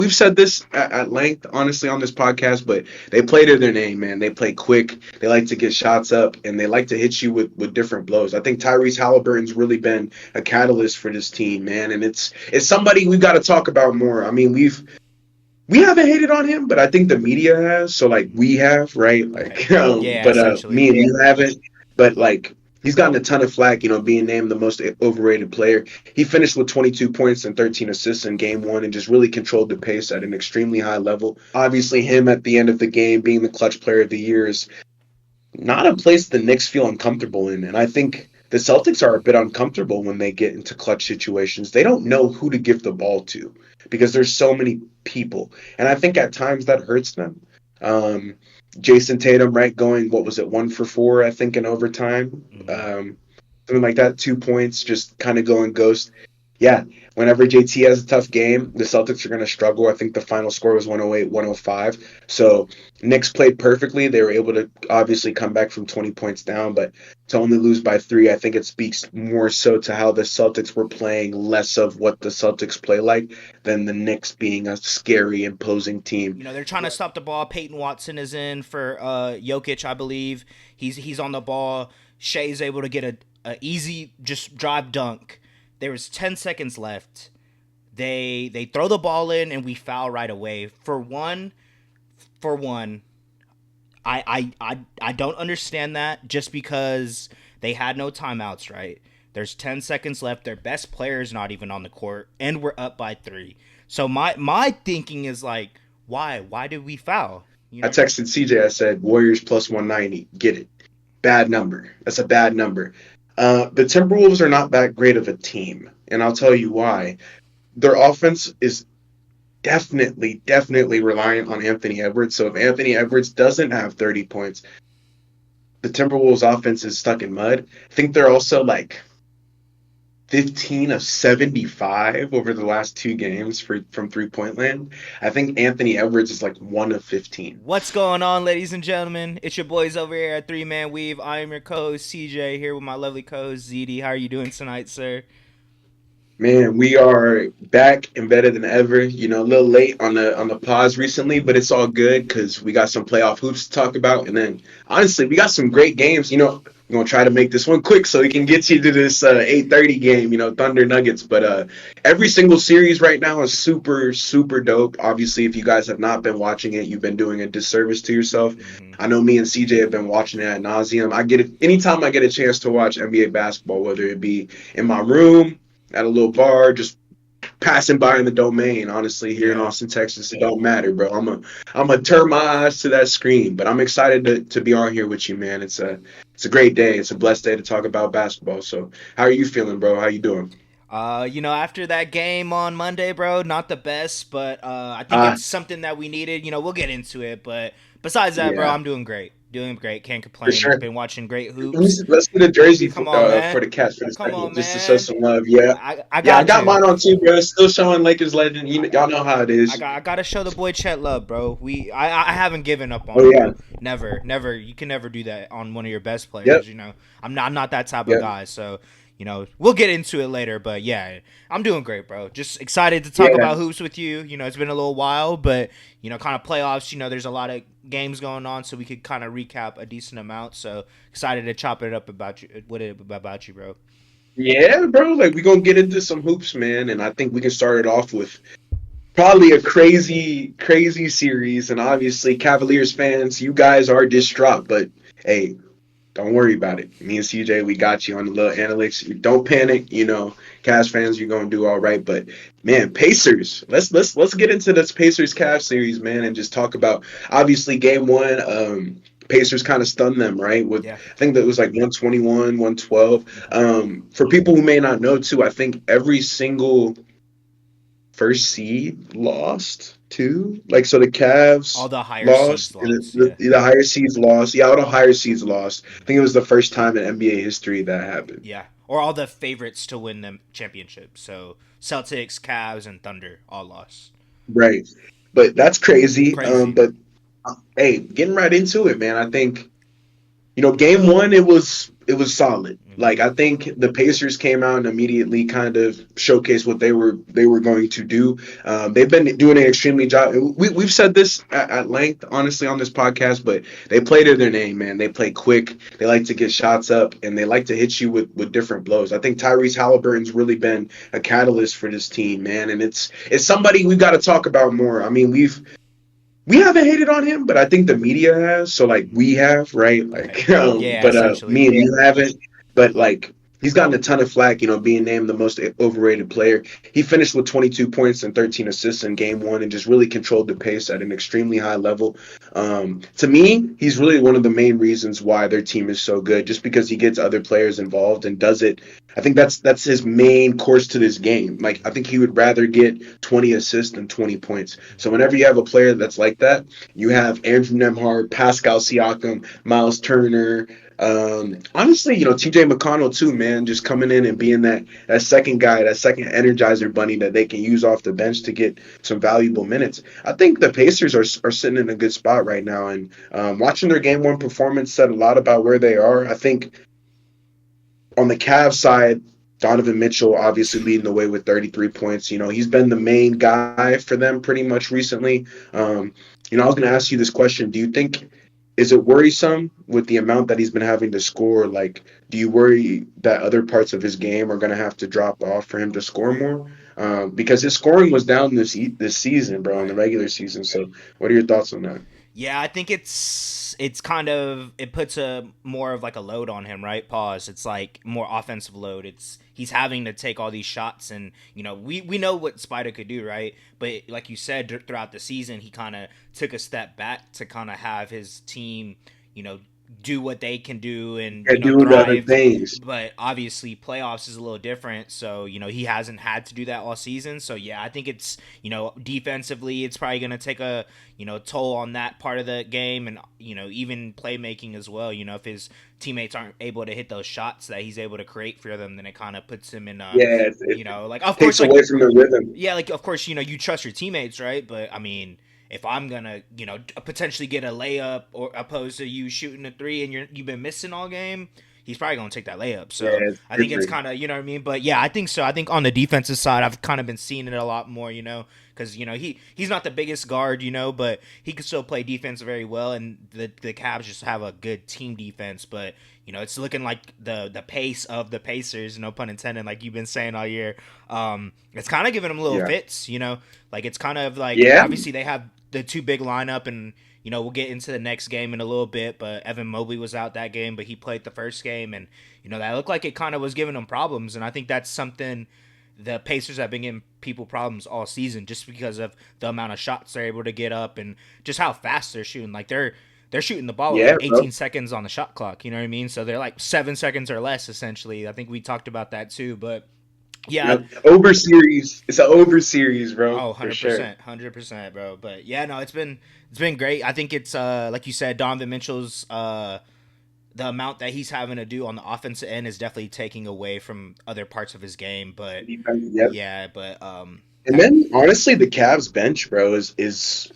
we've said this at length, honestly, on this podcast, but they play to their name, man. They play quick. They like to get shots up, and they like to hit you with different blows. I think Tyrese Halliburton's really been a catalyst for this team, man, and it's somebody we've got to talk about more. I mean, we haven't hated on him, but I think the media has. So like we have, right? Right. Like, Yeah, but essentially. me and you haven't. But like he's gotten a ton of flack, being named the most overrated player. He finished with 22 points and 13 assists in game one and just really controlled the pace at an extremely high level. Obviously, him at the end of the game being the clutch player of the year is not a place the Knicks feel uncomfortable in. And I think the Celtics are a bit uncomfortable when they get into clutch situations. They don't know who to give the ball to because there's so many people. And I think at times that hurts them. Um, Jason Tatum, right, going, what was it, 1 for 4, I think, in overtime. Hmm. Something like that, 2 points, just kind of going ghost. Yeah, whenever JT has a tough game, the Celtics are going to struggle. I think the final score was 108, 105. So Knicks played perfectly. They were able to obviously come back from 20 points down, but to only lose by 3, I think it speaks more so to how the Celtics were playing less of what the Celtics play like than the Knicks being a scary, imposing team. They're trying to stop the ball. Peyton Watson is in for Jokic, I believe. He's on the ball. Shea's able to get a easy just drive dunk. There was 10 seconds left. They throw the ball in and we foul right away. For one, I don't understand that just because they had no timeouts, right? There's 10 seconds left. Their best player is not even on the court, and we're up by 3. So my thinking is like, why? Why did we foul? You I know? texted CJ, I said, Warriors plus 190. Get it. Bad number. That's a bad number. The Timberwolves are not that great of a team, and I'll tell you why. Their offense is definitely reliant on Anthony Edwards. So if Anthony Edwards doesn't have 30 points, the Timberwolves offense is stuck in mud. I think they're also like 15 of 75 over the last 2 games from 3-point land. I think Anthony Edwards is like 1 of 15. What's going on, ladies and gentlemen? It's your boys over here at Three Man Weave. I am your co-host CJ here with my lovely co-host ZD. How are you doing tonight, sir? Man, we are back and better than ever. A little late on the pause recently, but it's all good because we got some playoff hoops to talk about, and then honestly, we got some great games. We're gonna try to make this one quick so we can get you to this 8:30 game. Thunder Nuggets, but every single series right now is super dope. Obviously, if you guys have not been watching it, you've been doing a disservice to yourself. Mm-hmm. I know me and CJ have been watching it at nauseum. I get it anytime I get a chance to watch NBA basketball, whether it be in my room at a little bar, just passing by in the domain. Honestly, here in Yeah. Austin, Texas, it don't matter, bro. I'm a turn my eyes to that screen, but I'm excited to be on here with you, man. It's a great day. It's a blessed day to talk about basketball. So, how are you feeling, bro? How you doing? After that game on Monday, bro, not the best, but I think Ah, it's something that we needed. We'll get into it, but besides that, bro, yeah, I'm doing great. Doing great. Can't for complain. sure. Been watching great Let me hoops. see, let's get a jersey Come on, for man. the Cats for the Come on, second, just to show man. some love. Yeah, I yeah, I got got to. mine on too, bro. Still showing Lakers legend. Y'all know how it is. I gotta show the boy Chet love, bro. I haven't given up on Oh him, yeah, bro. Never. You can never do that on one of your best yep, players. I'm not that type of yep, guy. So we'll get into it later. But yeah, I'm doing great, bro. Just excited to talk yeah. about hoops with you. It's been a little while, but kind of playoffs. There's a lot of games going on, so we could kind of recap a decent amount. So excited to chop it up about you, bro. Yeah, bro. Like we gonna get into some hoops, man, and I think we can start it off with probably a crazy series. And obviously, Cavaliers fans, you guys are distraught, but hey, don't worry about it. Me and CJ, we got you on the little analytics. Don't panic. Cavs fans, you're gonna do all right. But man, Pacers. Let's get into this Pacers Cavs series, man, and just talk about obviously game one. Pacers kind of stunned them, right? With Yeah. I think that was like 121, 112. For people who may not know, too, I think every single first seed lost too. Like so, the All Cavs the higher seeds lost, and lost. Yeah. the higher seeds lost. Yeah, all the higher seeds lost. I think it was the first time in NBA history that happened. Yeah, or all the favorites to win the championship. So Celtics, Cavs, and Thunder all lost. Right, but that's crazy. Crazy. But hey, getting right into it, man. I think Game one it was solid. Hmm. Like I think the Pacers came out and immediately kind of showcased what they were going to do. They've been doing an extremely job. We've said this at length, honestly, on this podcast, but they play to their name, man. They play quick. They like to get shots up, and they like to hit you with different blows. I think Tyrese Halliburton's really been a catalyst for this team, man, and it's somebody we've got to talk about more. I mean, we haven't hated on him, but I think the media has. So like we have, right? Right. Like, Yeah, but essentially. me and you haven't. But like he's gotten a ton of flack, being named the most overrated player. He finished with 22 points and 13 assists in game one, and just really controlled the pace at an extremely high level. To me, he's really one of the main reasons why their team is so good, just because he gets other players involved and does it. I think that's his main course to this game. Like I think he would rather get 20 assists than 20 points. So whenever you have a player that's like that, you have Andrew Nemhard, Pascal Siakam, Miles Turner. Honestly, TJ McConnell too, man, just coming in and being that second guy, that second energizer bunny that they can use off the bench to get some valuable minutes. I think the Pacers are sitting in a good spot right now, and watching their game one performance said a lot about where they are. I think on the Cavs side, Donovan Mitchell obviously leading the way with 33 points. He's been the main guy for them pretty much recently. I was going to ask you this question. Do you think, is it worrisome with the amount that he's been having to score? Like, do you worry that other parts of his game are going to have to drop off for him to score more? Because his scoring was down this season, bro, in the Right. regular season. So, what are your thoughts on that? Yeah, I think it's kind of it puts a more of like a load on him, right? Pause. It's like more offensive load. It's he's having to take all these shots, and we know what Spider could do, right? But like you said, throughout the season, he kind of took a step back to kind of have his team, you know, do what they can do and Yeah, doing other thrive. things. But obviously, playoffs is a little different, so he hasn't had to do that all season. So yeah, I think it's defensively, it's probably gonna take a toll on that part of the game, and even playmaking as well. If his teammates aren't able to hit those shots that he's able to create for them, then it kind of puts him in a Yeah, it like of course takes like away from the rhythm. yeah, like of course you trust your teammates, right? But I mean, if I'm gonna potentially get a layup or opposed to you shooting a three and you've been missing all game, he's probably gonna take that layup. Yeah, So it's I think it's different. kind of what I mean. But yeah, I think so. I think on the defensive side, I've kind of been seeing it a lot more. Because he's not the biggest guard, but he can still play defense very well, and the Cavs just have a good team defense. But it's looking like the pace of the Pacers, no pun intended, like you've been saying all year. It's kind of giving them little Yeah. fits, like it's kind of like Yeah. obviously they have the two big lineup, and we'll get into the next game in a little bit. But Evan Mobley was out that game, but he played the first game, and that looked like it kind of was giving them problems. And I think that's something the Pacers have been giving people problems all season, just because of the amount of shots they're able to get up and just how fast they're shooting. Like they're shooting the ball with Yeah, like bro. 18 seconds on the shot clock. You know what I mean? So they're like 7 seconds or less essentially. I think we talked about that too, but yeah. Yep. Over series. It's an over series, bro, Oh, for sure. 100%, 100%, bro. But yeah, no, it's been great. I think it's like you said, Donovan Mitchell's the amount that he's having to do on the offensive end is definitely taking away from other parts of his game. But Defense, yep. yeah, but And then honestly, the Cavs bench, bro, is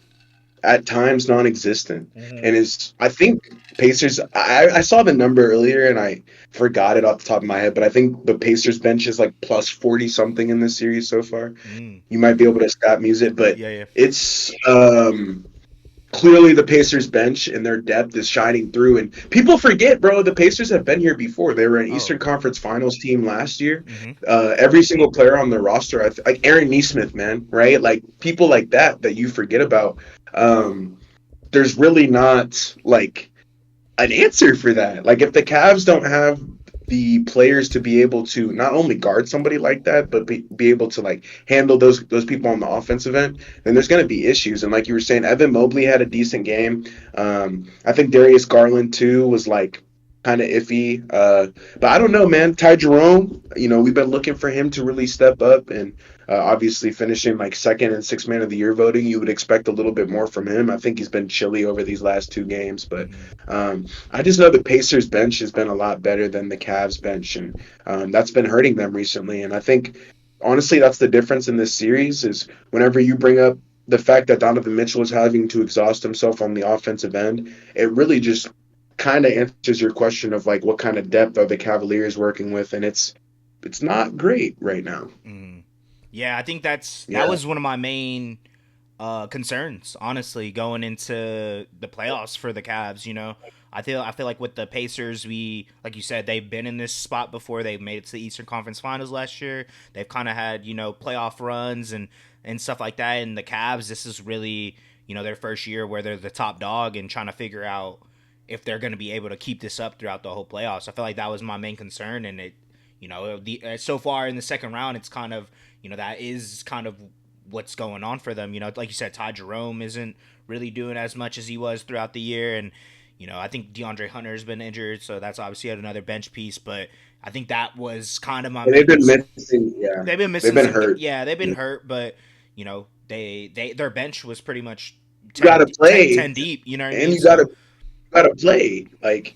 at times non-existent, Mhm. and is I think Pacers. I saw the number earlier and I forgot it off the top of my head, but I think the Pacers bench is like plus 40 something in this series so far. Mm. You might be able to stat muse it, but Yeah, yeah. it's clearly the Pacers bench and their depth is shining through. And people forget, bro, the Pacers have been here before. They were an Oh. Eastern Conference Finals team last year. Mhm. Every single player on the roster, like Aaron Nesmith, man, right? Like people like that you forget about. There's really not like an answer for that. Like if the Cavs don't have the players to be able to not only guard somebody like that, but be able to like handle those people on the offensive end, then there's going to be issues. And like you were saying, Evan Mobley had a decent game. I think Darius Garland too was like kind of iffy. But I don't know, man. Ty Jerome, we've been looking for him to really step up, and obviously finishing like second and sixth man of the year voting, you would expect a little bit more from him. I think he's been chilly over these last two games, but Mhm. I just know the Pacers bench has been a lot better than the Cavs bench, and that's been hurting them recently. And I think honestly, that's the difference in this series is whenever you bring up the fact that Donovan Mitchell is having to exhaust himself on the offensive end, it really just kind of answers your question of like what kind of depth are the Cavaliers working with, and it's not great right now. Mm. Yeah, I think that Yeah, was one of my main concerns, honestly, going into the playoffs for the Cavs. I feel like with the Pacers, we like you said, they've been in this spot before. They made it to the Eastern Conference Finals last year. They've kind of had playoff runs and stuff like that. And the Cavs, this is really their first year where they're the top dog and trying to figure out if they're going to be able to keep this up throughout the whole playoffs. I feel like that was my main concern, and so far in the second round, it's kind of that is kind of what's going on for them. Like you said, Ty Jerome isn't really doing as much as he was throughout the year, and I think DeAndre Hunter's been injured, so that's obviously another bench piece. But I think that was kind of my they've main been concern. missing. Yeah, They've been they've missing been some. hurt. Yeah, they've been You hurt, but they their bench was pretty much gotta 10 play, deep. You know what I and mean? you So gotta play. Like,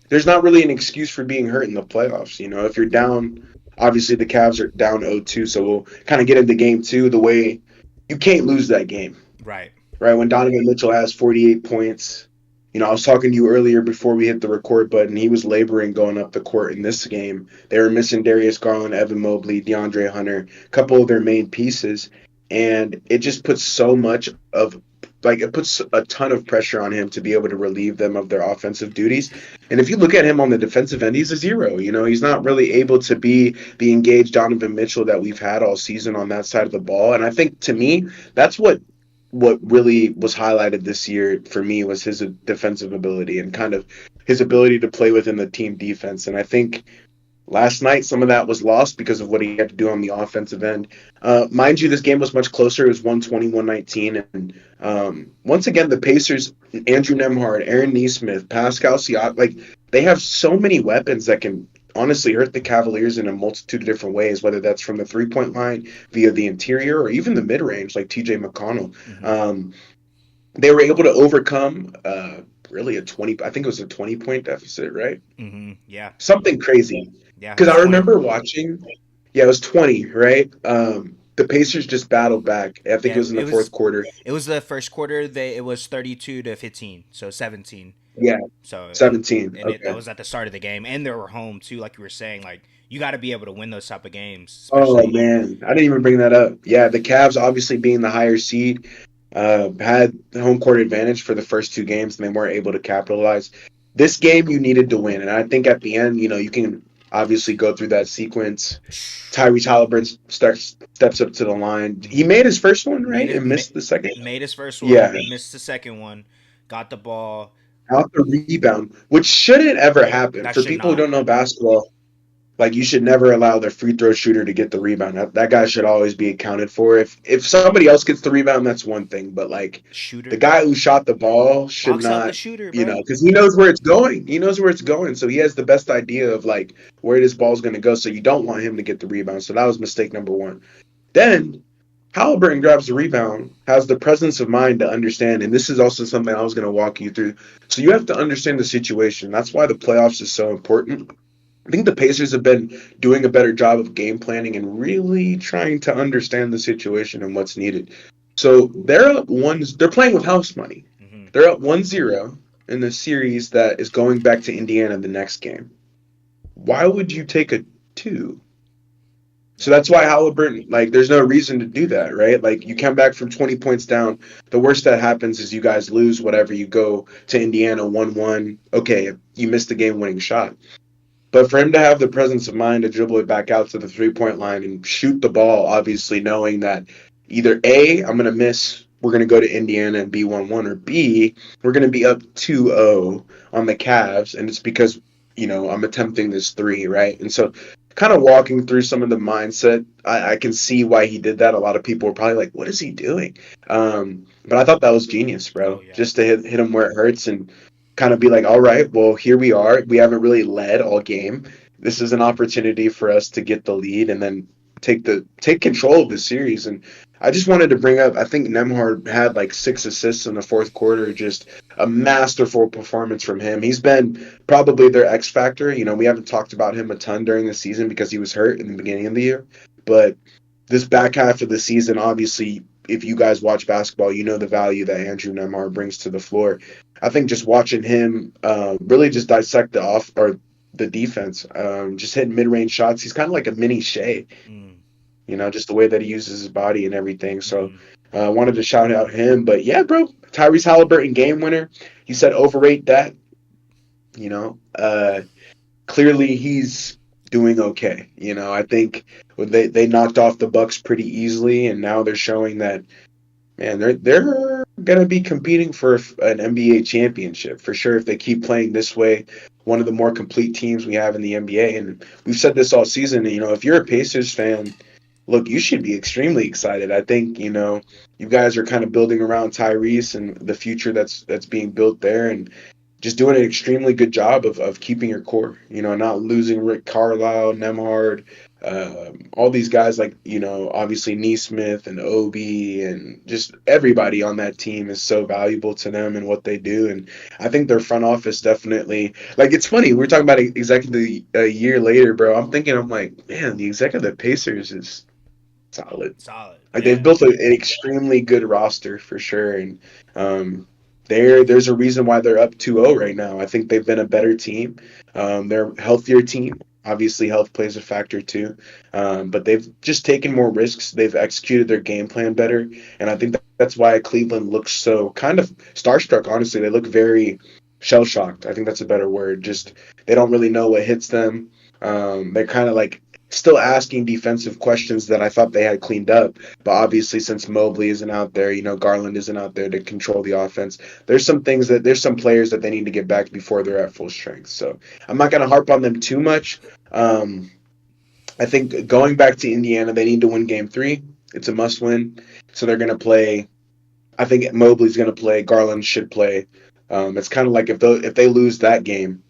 there's not really an excuse for being hurt in the playoffs. If you're down, obviously the Cavs are down 0-2, so we'll kind of get into game two. The way you can't lose that game, right. right? When Donovan Mitchell has 48 points, I was talking to you earlier before we hit the record button. He was laboring going up the court in this game. They were missing Darius Garland, Evan Mobley, DeAndre Hunter, a couple of their main pieces, and it just puts so much of like it puts a ton of pressure on him to be able to relieve them of their offensive duties. And if you look at him on the defensive end, he's a zero. He's not really able to be the engaged Donovan Mitchell that we've had all season on that side of the ball. And I think to me, that's what really was highlighted this year for me was his defensive ability and kind of his ability to play within the team defense. And I think last night some of that was lost because of what he had to do on the offensive end. Mind you, this game was much closer. It was 120-119. And once again, the Pacers, Andrew Nemhard, Aaron Nesmith, Pascal Siakam, like they have so many weapons that can honestly hurt the Cavaliers in a multitude of different ways, whether that's from the three-point line, via the interior, or even the mid-range, like TJ McConnell. Mm-hmm. They were able to overcome really I think it was a 20-point deficit, right? Mm-hmm. Yeah. Something crazy. Yeah. It Because was I 20. remember watching, yeah, it was 20, right? The Pacers just battled back. I think Yeah. it was in the fourth quarter. It was the first quarter. It was 32-15, so 17. Yeah, So 17. that Okay. was at the start of the game, and they were home too. Like you were saying, like you got to be able to win those type of games, Oh especially. man, I didn't even bring that up. Yeah, the Cavs obviously being the higher seed, had the home court advantage for the first two games, and they weren't able to capitalize. This game you needed to win, and I think at the end, you can obviously go through that sequence. Tyrese Halliburton steps up to the line. He Mhm. made his first one, Made right, it and missed the second. made his first one, Yeah, missed the second one, got the ball. out the rebound, which shouldn't ever happen. That For should people who not. don't know basketball, like you should never allow their free throw shooter to get the rebound. That guy should always be accounted for. If somebody else gets the rebound, that's one thing. But like the Shooter guy who shot the ball should box out the not, shooter, bro. because he knows where it's going. He knows where it's going, so he has the best idea of like where this ball's going to go. So you don't want him to get the rebound. So that was mistake number one. Then Halliburton grabs the rebound, has the presence of mind to understand, and this is also something I was going to walk you through. So you have to understand the situation. That's why the playoffs is so important. I think the Pacers have been doing a better job of game planning and really trying to understand the situation and what's needed. So they're playing with house money. Hmm. They're up 1-0 in the series that is going back to Indiana the next game. Why would you take a two? So that's why Halliburton, like, there's no reason to do that, right? Like, you come back from 20 points down. The worst that happens is you guys lose whatever. You go to Indiana 1-1. Okay, you missed the game winning shot. But for him to have the presence of mind to dribble it back out to the 3-point line and shoot the ball, obviously knowing that either A, I'm going to miss, we're going to go to Indiana and be 1-1, or B, we're going to be up 2-0 on the Cavs, and it's because, I'm attempting this three, right? And so kind of walking through some of the mindset, I can see why he did that. A lot of people were probably like, what is he doing? But I thought that was genius, Oh bro, yeah. just to hit him where it hurts and kind of be like, all right, well, here we are. We haven't really led all game. This is an opportunity for us to get the lead and then take control of the series. And I just wanted to bring up, I think Nemhard had like 6 assists in the fourth quarter, just a masterful performance from him. He's been probably their X factor. We haven't talked about him a ton during the season because he was hurt in the beginning of the year. But this back half of the season, obviously, if you guys watch basketball, you know the value that Andrew Nemhard brings to the floor. I think just watching him really just dissect the off or the defense, just hitting mid range shots. He's kind of like a mini Shea, Mm, just the way that he uses his body and everything. So mm-hmm. I wanted to shout out him. But yeah, bro, Tyrese Halliburton game winner. He said overrate that. You know, clearly he's doing okay. I think they knocked off the Bucks pretty easily, and now they're showing that man, they're gonna be competing for an NBA championship for sure if they keep playing this way. One of the more complete teams we have in the NBA, and we've said this all season. If you're a Pacers fan, look, you should be extremely excited. I think you guys are kind of building around Tyrese and the future that's being built there, and just doing an extremely good job of keeping your core. Not losing Rick Carlisle, Nemhard, all these guys like obviously Neesmith and Obi and just everybody on that team is so valuable to them and what they do. And I think their front office definitely like it's funny we're talking about exactly a year later, bro. I'm like, man, the exec of the Pacers is solid. Solid. Like they've Yeah. built an extremely good roster for sure, and um, there's a reason why they're up 2-0 right now. I think they've been a better team. They're a healthier team. Obviously, health plays a factor too, but they've just taken more risks. They've executed their game plan better, and I think that's why Cleveland looks so kind of starstruck. Honestly, they look very shell shocked. I think that's a better word. Just they don't really know what hits them. They're kind of like still asking defensive questions that I thought they had cleaned up. But obviously, since Mobley isn't out there, Garland isn't out there to control the offense. There's some players that they need to get back before they're at full strength. So I'm not going to harp on them too much. Um, I think going back to Indiana, they need to win Game 3. It's a must win. So they're going to play. I think Mobley's going to play. Garland should play. It's kind of like if they lose that game,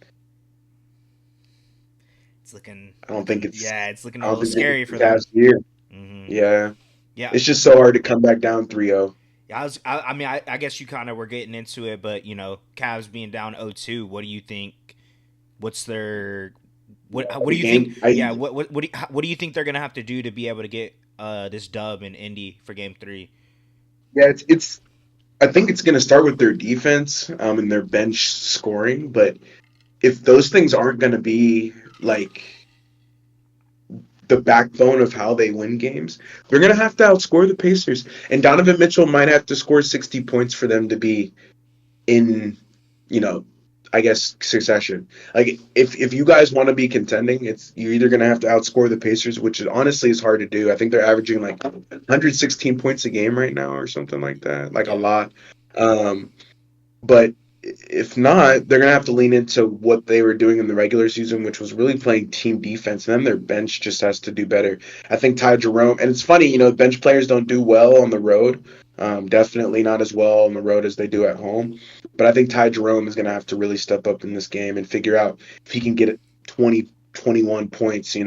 It's looking I don't think looking it's yeah, it's looking I a don't little think it's scary the for them. Cavs year. Hmm. Yeah, Yeah. it's just so hard to come back down 3-0. Yeah, I mean, I guess you kind of were getting into it, but Cavs being down 0-2, what do you think? What's their what do The you think? game, I Yeah, what do you think they're gonna have to do to be able to get this dub in Indy for Game 3? yeah, it's I think it's going to start with their defense and their bench scoring. But if those things aren't going to be like the backbone of how they win games, they're going to have to outscore the Pacers. And Donovan Mitchell might have to score 60 points for them to be in, you know, I guess succession. Like if you guys want to be contending, it's you're either going to have to outscore the Pacers, which honestly is hard to do. I think they're averaging like 116 points a game right now or something like that, like a Yeah. lot. Um, But if not, they're gonna have to lean into what they were doing in the regular season, which was really playing team defense. And then their bench just has to do better. I think Ty Jerome, and it's funny, bench players don't do well on the road. Definitely not as well on the road as they do at home. But I think Ty Jerome is gonna have to really step up in this game and figure out if he can get 20, 21 points, in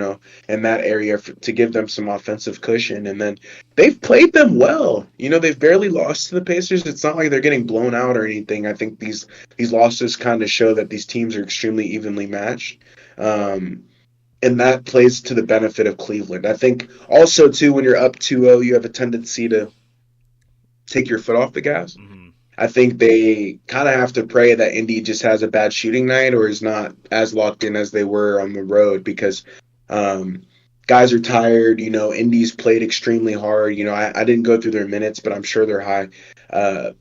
that area to give them some offensive cushion. And then they've played them well. They've barely lost to the Pacers. It's not like they're getting blown out or anything. I think these losses kind of show that these teams are extremely evenly matched. And that plays to the benefit of Cleveland. I think also too when you're up 2-0, you have a tendency to take your foot off the gas. Hmm. I think they kind of have to pray that Indy just has a bad shooting night or is not as locked in as they were on the road because um, guys are tired. Indy's played extremely hard. I didn't go through their minutes, but I'm sure they're high. Uh,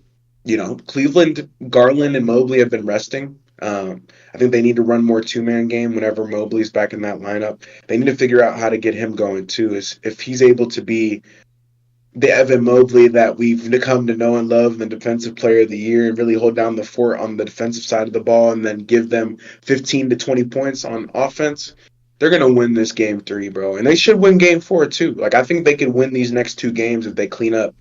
Cleveland, Garland, and Mobley have been resting. I think they need to run more two-man game whenever Mobley's back in that lineup. They need to figure out how to get him going too. Is if he's able to be the Evan Mobley that we've come to know and love, the defensive player of the year, and really hold down the fort on the defensive side of the ball and then give them 15 to 20 points on offense, they're going to win this game 3, bro. And they should win game 4 too. Like I think they could win these next 2 games if they clean up.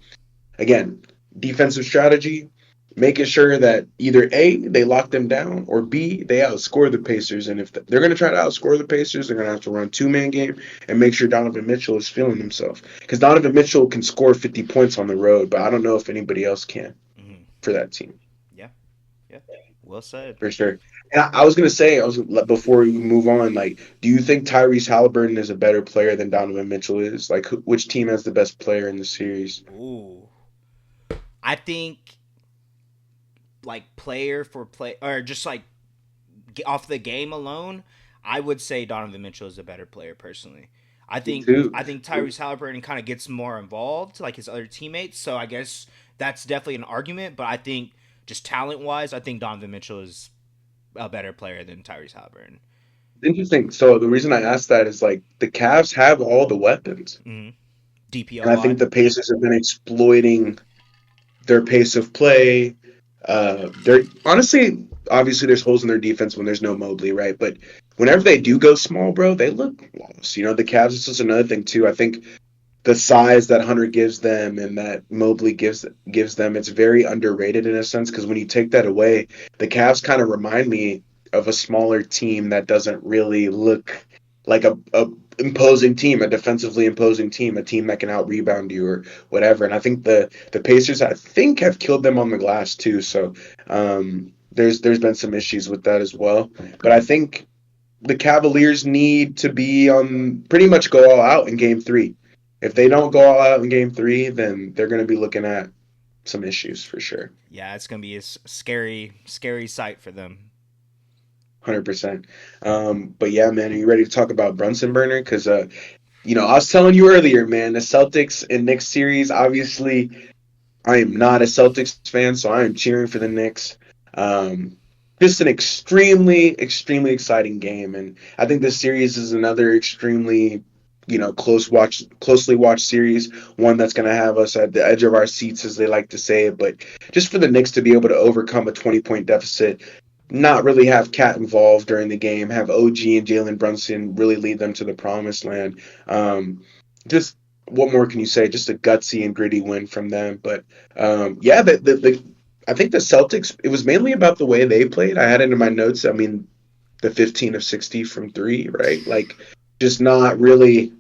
Again, defensive strategy, making sure that either A, they lock them down, or B, they outscore the Pacers. And if they're going to try to outscore the Pacers, they're going to have to run two-man game and make sure Donovan Mitchell is feeling himself. Because Donovan Mitchell can score 50 points on the road, but I don't know if anybody else can Hmm. for that team, Yeah. Yeah. Well said. for sure. And I was going to say, before we move on, like, do you think Tyrese Halliburton is a better player than Donovan Mitchell is? Like, which team has the best player in the series? Ooh. I think like player for play or just like off the game alone, I would say Donovan Mitchell is a better player personally. I Me think too. I think Tyrese Halliburton kind of gets more involved like his other teammates, so I guess that's definitely an argument. But I think just talent wise, I think Donovan Mitchell is a better player than Tyrese Halliburton. Interesting. So the reason I asked that is like the Cavs have all the weapons, Mm-hmm. and I DPOY. think the Pacers have been exploiting their pace of play. They're honestly, obviously, there's holes in their defense when there's no Mobley, right? But whenever they do go small, bro, they look flawless. You know, the Cavs. This is another thing too. I think the size that Hunter gives them and that Mobley gives them, it's very underrated in a sense because when you take that away, the Cavs kind of remind me of a smaller team that doesn't really look like a imposing team, a defensively imposing team, a team that can out rebound you or whatever. And I think the Pacers, I think, have killed them on the glass too. So there's been some issues with that as well. But I think the Cavaliers need to be on pretty much go all out in game three. If they don't go all out in game three, then they're going to be looking at some issues for sure. Yeah, it's gonna be a scary sight for them. 100%. But yeah, man, are you ready to talk about Brunson Burner? Because, I was telling you earlier, man, the Celtics and Knicks series, obviously, I am not a Celtics fan, so I am cheering for the Knicks. Um, just an extremely, extremely exciting game, and I think this series is another extremely, closely watched series. One that's going to have us at the edge of our seats, as they like to say. But just for the Knicks to be able to overcome a 20-point deficit, not really have Cat involved during the game, have OG and Jalen Brunson really lead them to the promised land. Just what more can you say? Just a gutsy and gritty win from them. But yeah, I think the Celtics. It was mainly about the way they played. I had it in my notes. I mean, the 15 of 60 from three, right? Like, just not really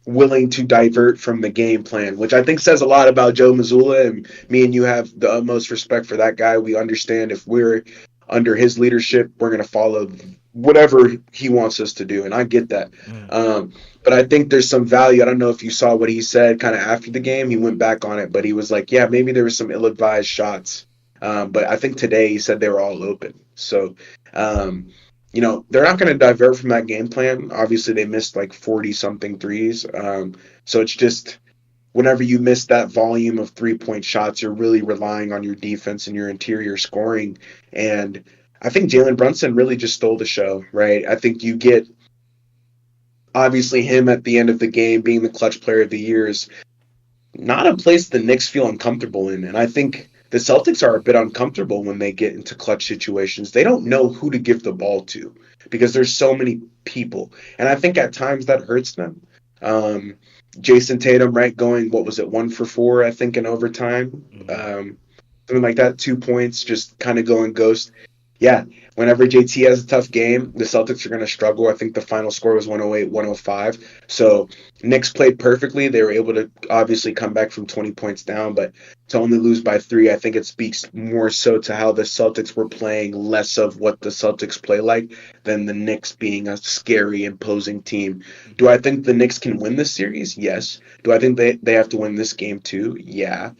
willing to divert from the game plan, which I think says a lot about Joe Mazzulla. And me and you have the utmost respect for that guy. We understand if we're under his leadership, we're going to follow whatever he wants us to do. And I get that. Mm. But I think there's some value. I don't know if you saw what he said kind of after the game. He went back on it, but he was like, yeah, maybe there was some ill-advised shots. But I think today he said they were all open. So, they're not going to divert from that game plan. Obviously, they missed like 40 something threes. So it's just whenever you miss that volume of 3-point shots, you're really relying on your defense and your interior scoring. And I think Jalen Brunson really just stole the show, right? I think you get obviously him at the end of the game being the clutch player of the year is not a place the Knicks feel uncomfortable in. And I think the Celtics are a bit uncomfortable when they get into clutch situations. They don't know who to give the ball to because there's so many people. And I think at times that hurts them. Jason Tatum, right, going, what was it, 1 for 4, I think, in overtime. Mm-hmm. Something like that, 2 points, just kind of going ghost. Yeah, whenever JT has a tough game, the Celtics are going to struggle. I think the final score was 108, 105. So Knicks played perfectly. They were able to obviously come back from 20 points down, but to only lose by 3, I think it speaks more so to how the Celtics were playing less of what the Celtics play like than the Knicks being a scary, imposing team. Do I think the Knicks can win this series? Yes. Do I think they have to win this game too? Yeah.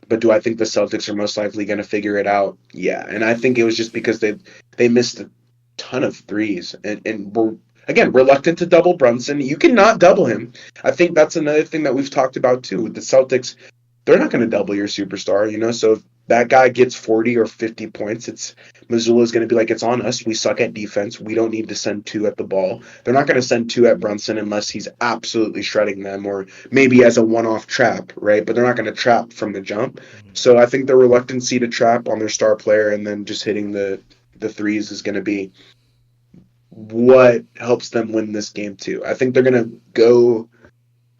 But do I think the Celtics are most likely going to figure it out? Yeah. And I think it was just because they missed a ton of threes and were again reluctant to double Brunson. You cannot double him. I think that's another thing that we've talked about too. With the Celtics, they're not going to double your superstar, so if that guy gets 40 or 50 points, it's Missoula's going to be like, it's on us. We suck at defense. We don't need to send 2 at the ball. They're not going to send 2 at Brunson unless he's absolutely shredding them or maybe as a one-off trap, right? But they're not going to trap from the jump. Mm-hmm. So I think the reluctancy to trap on their star player and then just hitting the threes is going to be what helps them win this game too. I think they're going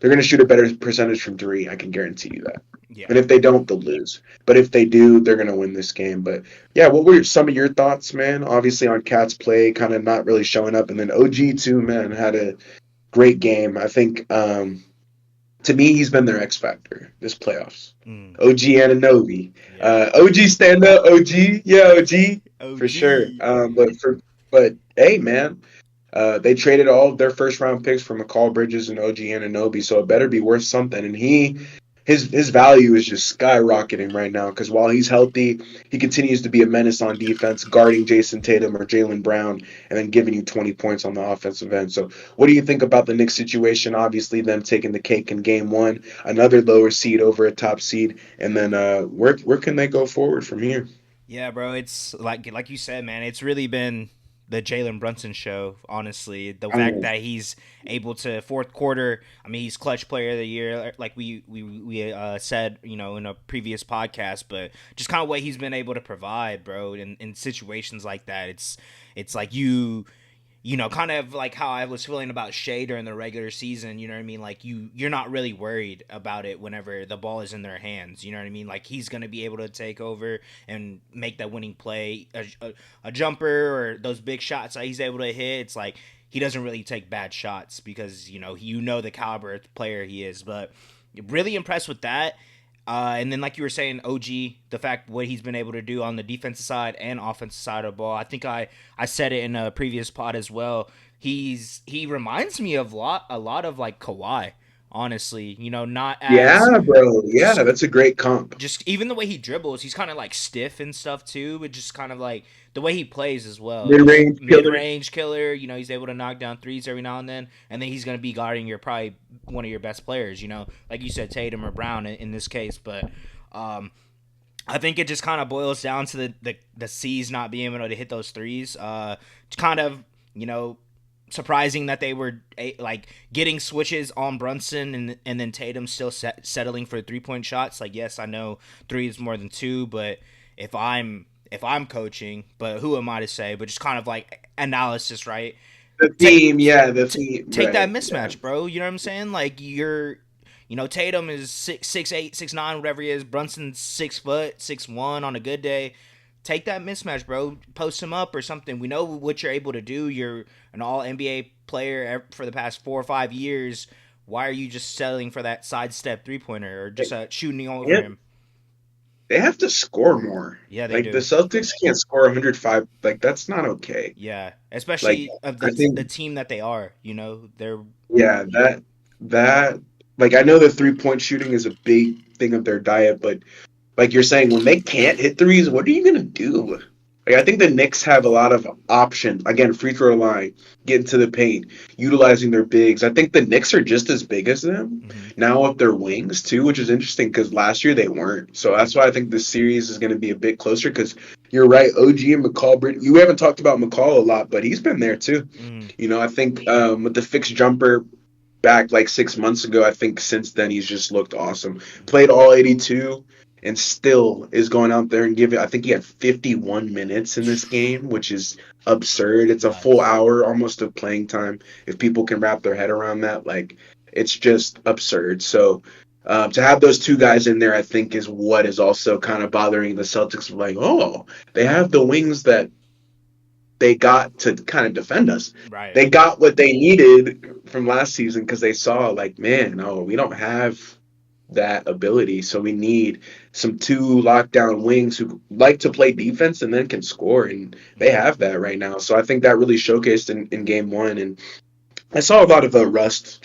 to shoot a better percentage from 3. I can guarantee you that. Yeah. And if they don't, they'll lose. But if they do, they're going to win this game. But yeah, what were some of your thoughts, man? Obviously on Cat's play, kind of not really showing up. And then OG, too, man, had a great game. I think, to me, he's been their X factor this playoffs. Mm. OG Anunoby. Yeah. OG stand up, OG. Yeah, OG, for sure. OG. But hey, man. They traded all of their first round picks for McCall Bridges and OG Anunoby, so it better be worth something. And he his value is just skyrocketing right now because while he's healthy, he continues to be a menace on defense, guarding Jason Tatum or Jaylen Brown, and then giving you 20 points on the offensive end. So, what do you think about the Knicks situation? Obviously, them taking the cake in Game One, another lower seed over a top seed, and then where can they go forward from here? Yeah, bro, it's like you said, man. It's really been the Jalen Brunson show. Honestly, the fact Um, that he's able to fourth quarter. I mean, he's clutch player of the year, like we said, in a previous podcast. But just kind of what he's been able to provide, bro, in situations like that. It's like kind of like how I was feeling about Shea during the regular season. You know what I mean? Like you're not really worried about it whenever the ball is in their hands. You know what I mean? Like he's gonna be able to take over and make that winning play, a jumper or those big shots that he's able to hit. It's like he doesn't really take bad shots because you know the caliber of player he is. But really impressed with that. And then, like you were saying, OG, the fact what he's been able to do on the defensive side and offensive side of the ball. I think I said it in a previous pod as well. He reminds me of a lot of like Kawhi, honestly. Not as yeah, bro. Yeah, just that's a great comp. just even the way he dribbles, he's kind of like stiff and stuff too, but just kind of like the way he plays as well. Mid He's range mid killer. range killer. He's able to knock down threes every now and then he's gonna be guarding your probably one of your best players. Like you said, Tatum or Brown in this case, but. Um, I think it just kind of boils down to the C's not being able to hit those threes. It's kind of surprising that they were like getting switches on Brunson and then Tatum still settling for 3-point shots. Like, yes, I know three is more than two, but if I'm coaching, but who am I to say? But just kind of like analysis, right? The Take theme, yeah, the t- theme, take that right? Yeah. mismatch, bro. You know what I'm saying? Like Tatum is 6'8", 6'9", whatever he is. Brunson's 6 foot, 6'1" on a good day. Take that mismatch, bro. Post him up or something. We know what you're able to do. You're an All NBA player for the past 4 or 5 years. Why are you just settling for that sidestep 3-pointer or just shooting over Yeah, him? they have to score more. Yeah, they Like the do. Celtics can't score 105. Like that's not okay. Yeah, Like especially of I the think, team that they are. They're yeah, that like I know the 3-point shooting is a big thing of their diet, but like you're saying, when they can't hit threes, what are you gonna do? Like I think the Knicks have a lot of options. Again, free throw line, get into the paint, utilizing their bigs. I think the Knicks are just as big as them mhm, now with their wings too, which is interesting because last year they weren't. So that's why I think this series is going to be a bit closer. Because you're right, OG and McCall. You haven't talked about McCall a lot, but he's been there too. mhm, I think with the fixed jumper back like 6 months ago. I think since then he's just looked awesome. Played all 82 and still is going out there and giving. I think he had 51 minutes in this game, which is absurd. It's a full nuts. hour almost of playing time. If people can wrap their head around that, like it's just absurd. So. To have those two guys in there, I think, is what is also kind of bothering the Celtics. Like, oh, they have the wings that they got to kind of defend us. Right. They got what they needed from last season because they saw like, man, no, we don't have that ability. So we need some two lockdown wings who like to play defense and then can score. And they Mhm, have that right now. So I think that really showcased in game one. And I saw a lot of rust,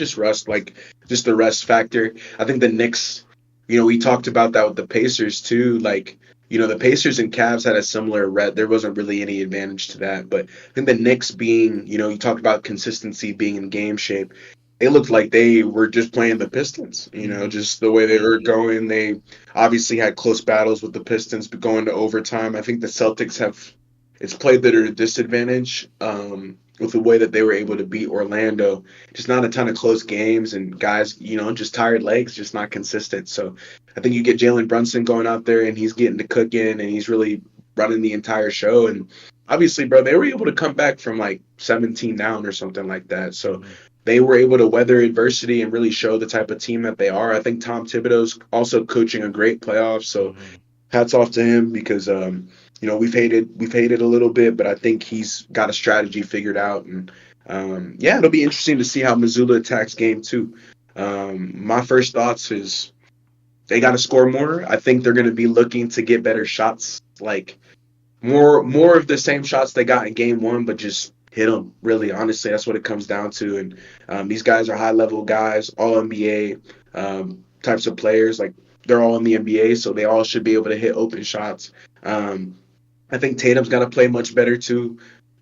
like just the rest factor. I think the Knicks, we talked about that with the Pacers too. Like, the Pacers and Cavs had a similar red. There wasn't really any advantage to that. But I think the Knicks being, you talked about consistency being in game shape. They looked like they were just playing the Pistons, mhm, just the way they were going. They obviously had close battles with the Pistons, but going to overtime. I think the Celtics it's played to their disadvantage with the way that they were able to beat Orlando. Just not a ton of close games and guys, just tired legs, just not consistent. So I think you get Jalen Brunson going out there and he's getting to cooking and he's really running the entire show. And obviously, bro, they were able to come back from like 17 down or something like that. So mhm, they were able to weather adversity and really show the type of team that they are. I think Tom Thibodeau's also coaching a great playoff. So mhm. hats off to him because we've hated a little bit, but I think he's got a strategy figured out, and yeah, it'll be interesting to see how Missoula attacks game two. My first thoughts is they got to score more. I think they're going to be looking to get better shots, like more of the same shots they got in game one, but just hit them. Really, honestly, that's what it comes down to. And these guys are high level guys, all NBA. types of players. Like they're all in the NBA, so they all should be able to hit open shots. Um, I think Tatum's got to play much better too.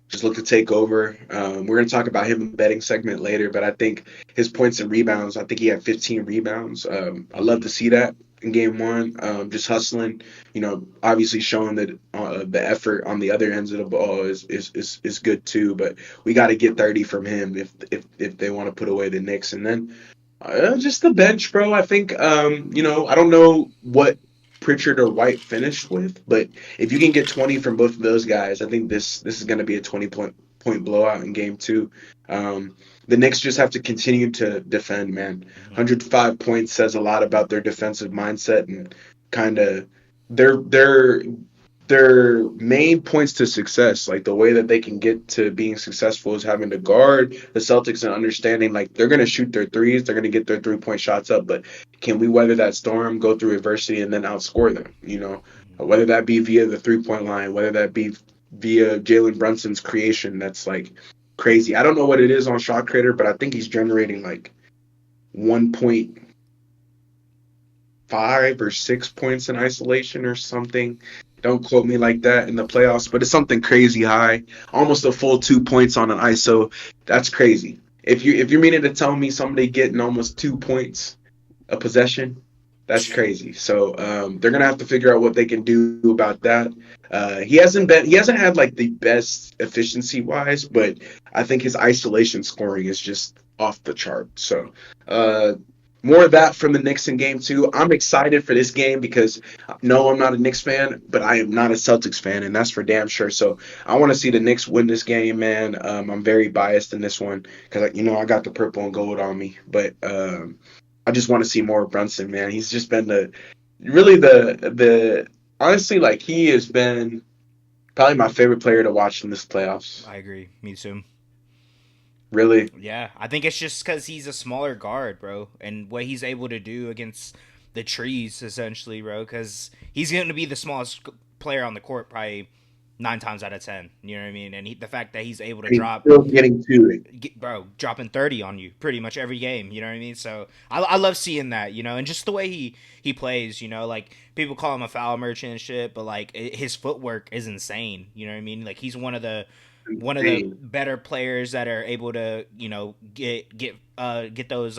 Just look to take over. We're going to talk about him in the betting segment later, but I think his points and rebounds, I think he had 15 rebounds. I love to see that in game one. Just hustling, obviously showing that the effort on the other ends of the ball is good too. But we got to get 30 from him if they want to put away the Knicks. And then just the bench, bro. I think, I don't know what Pritchard or White finished with, but if you can get 20 from both of those guys, I think this is going to be a 20 point blowout in game two. The Knicks just have to continue to defend, man. Mm-hmm. 105 points says a lot about their defensive mindset and kind of their main points to success, like the way that they can get to being successful is having to guard the Celtics and understanding like they're going to shoot their threes, they're going to get their 3 point shots up, but can we weather that storm, go through adversity, and then outscore them? Whether that be via the 3 point line, whether that be via Jalen Brunson's creation, that's like crazy. I don't know what it is on Shot Creator, but I think he's generating like 1.5 or 6 points in isolation or something. Don't quote me like that in the playoffs, but it's something crazy high. Almost a full 2 points on an ISO. That's crazy. If you're meaning to tell me somebody getting almost 2 points a possession, that's crazy. So they're gonna have to figure out what they can do about that. He hasn't had like the best efficiency wise, but I think his isolation scoring is just off the chart. So more of that from the Knicks in game two. I'm excited for this game because no, I'm not a Knicks fan, but I am not a Celtics fan, and that's for damn sure. So I want to see the Knicks win this game, man. I'm very biased in this one because I got the purple and gold on me, but I just want to see more of Brunson, man. He's just been the honestly, like he has been probably my favorite player to watch in this playoffs. I agree. Me too. Really. Yeah, I think it's just because he's a smaller guard, bro, and what he's able to do against the trees, essentially, bro. Because he's going to be the smallest player on the court, probably 9 times out of 10. You know what I mean? And the fact that he's able to He's still getting to it. bro, dropping 30 on you pretty much every game. You know what I mean? So I love seeing that, and just the way he plays. Like people call him a foul merchant and shit, but like his footwork is insane. You know what I mean? Like he's one of the better players that are able to get those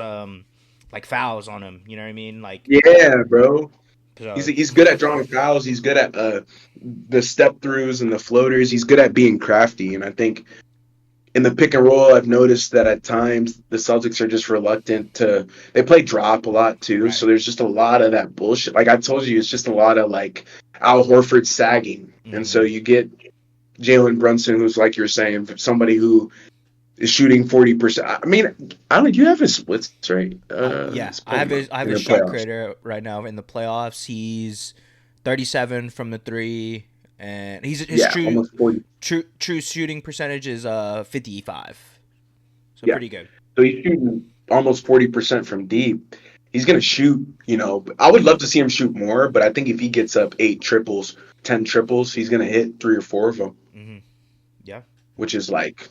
like fouls on him. You know what I mean? Like Yeah, bro. so, He's good at drawing fouls. He's good at the step throughs and the floaters. He's good at being crafty. And I think in the pick and roll, I've noticed that at times the Celtics are just reluctant to. They play drop a lot too, right. so there's just a lot of that bullshit. Like I told you, it's just a lot of like Al Horford sagging, and so you get Jalen Brunson, who's like you're saying, somebody who is shooting 40%. I mean, I don't. You have his splits, right? Yeah, Let's I pull have them up his I have in his the shot playoffs. creator right now in the playoffs. He's 37 from the three, and his Yeah, almost 40. true shooting percentage is 55. So Yeah, pretty good. so he's shooting almost 40% from deep. He's gonna shoot. I would love to see him shoot more, but I think if he gets up 8 triples, 10 triples, he's gonna hit 3 or 4 of them, Hmm. Yeah. which is like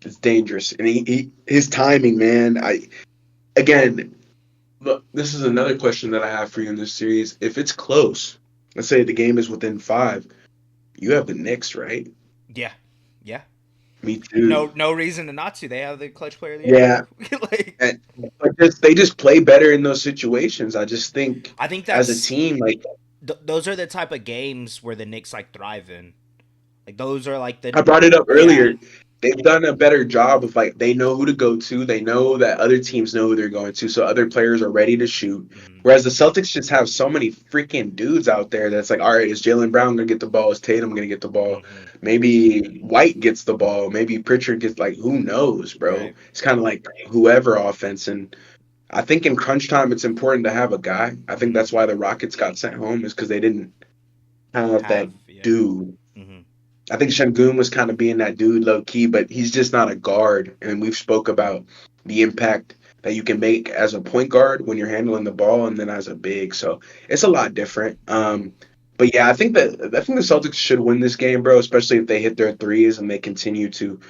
it's dangerous. And his timing, man. Again, look, this is another question that I have for you in this series. If it's close, let's say the game is within 5, you have the Knicks, right? Yeah. Yeah. Me too. No reason to not to. They have the clutch player of the year, Yeah, bro. Like and, they just play better in those situations. I just think I think as a that's team, like those are the type of games where the Knicks like thrive in. Like those are like I the brought it up yeah. earlier, they've done a better job of like they know who to go to. They know that other teams know who they're going to, so other players are ready to shoot. Mhm. Whereas the Celtics just have so many freaking dudes out there that's like, all right, is Jalen Brown gonna get the ball? Is Tatum gonna get the ball? Mhm. Maybe White gets the ball. Maybe Pritchard gets like who knows, bro? Right. It's kind of like whoever offense. And I think in crunch time, it's important to have a guy. I think Mhm. that's why the Rockets got sent home is because they didn't have that Yeah. dude. Mhm. I think Şengün was kind of being that dude low key, but he's just not a guard. And we've spoke about the impact that you can make as a point guard when you're handling the ball, and then as a big. So it's a lot different. Mhm. But yeah, I think the Celtics should win this game, bro. Especially if they hit their threes and they continue to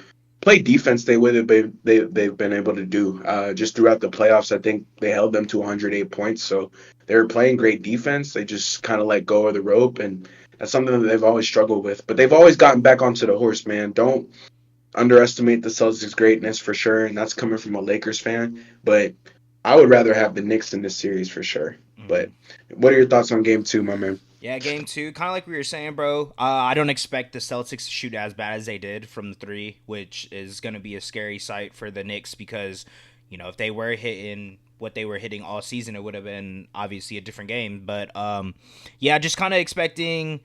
play defense the way that they've been able to do just throughout the playoffs. I think they held them to 108 points. So They were playing great defense. They just kind of let go of the rope, and that's something that they've always struggled with. But they've always gotten back onto the horse, man. Don't underestimate the Celtics' greatness for sure, and that's coming from a Lakers fan. But I would rather have the Knicks in this series for sure. Mm-hmm. But what are your thoughts on game two, my man? Yeah, game two, kind of like we were saying, bro. I don't expect the Celtics to shoot as bad as they did from the three, which is going to be a scary sight for the Knicks because, if they were hitting what they were hitting all season, it would have been obviously a different game. But yeah, just kind of expecting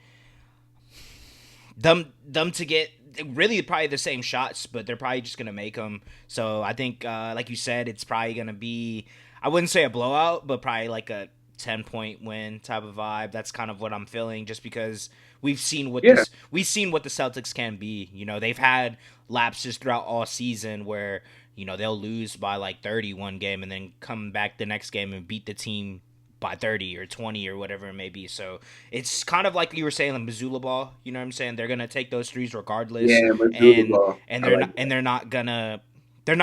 them to get really probably the same shots, but they're probably just gonna make them. So I think, like you said, it's probably gonna be, I wouldn't say a blowout, but probably like a 10-point win type of vibe. That's kind of what I'm feeling, just because Yeah, we've seen what the Celtics can be. They've had lapses throughout all season where they'll lose by like 30 one game and then come back the next game and beat the team by 30 or 20 or whatever it may be. So it's kind of like you were saying, the Missoula ball. You know what I'm saying? They're gonna take those threes regardless, yeah, let's do the and ball. and I they're like not and that. they're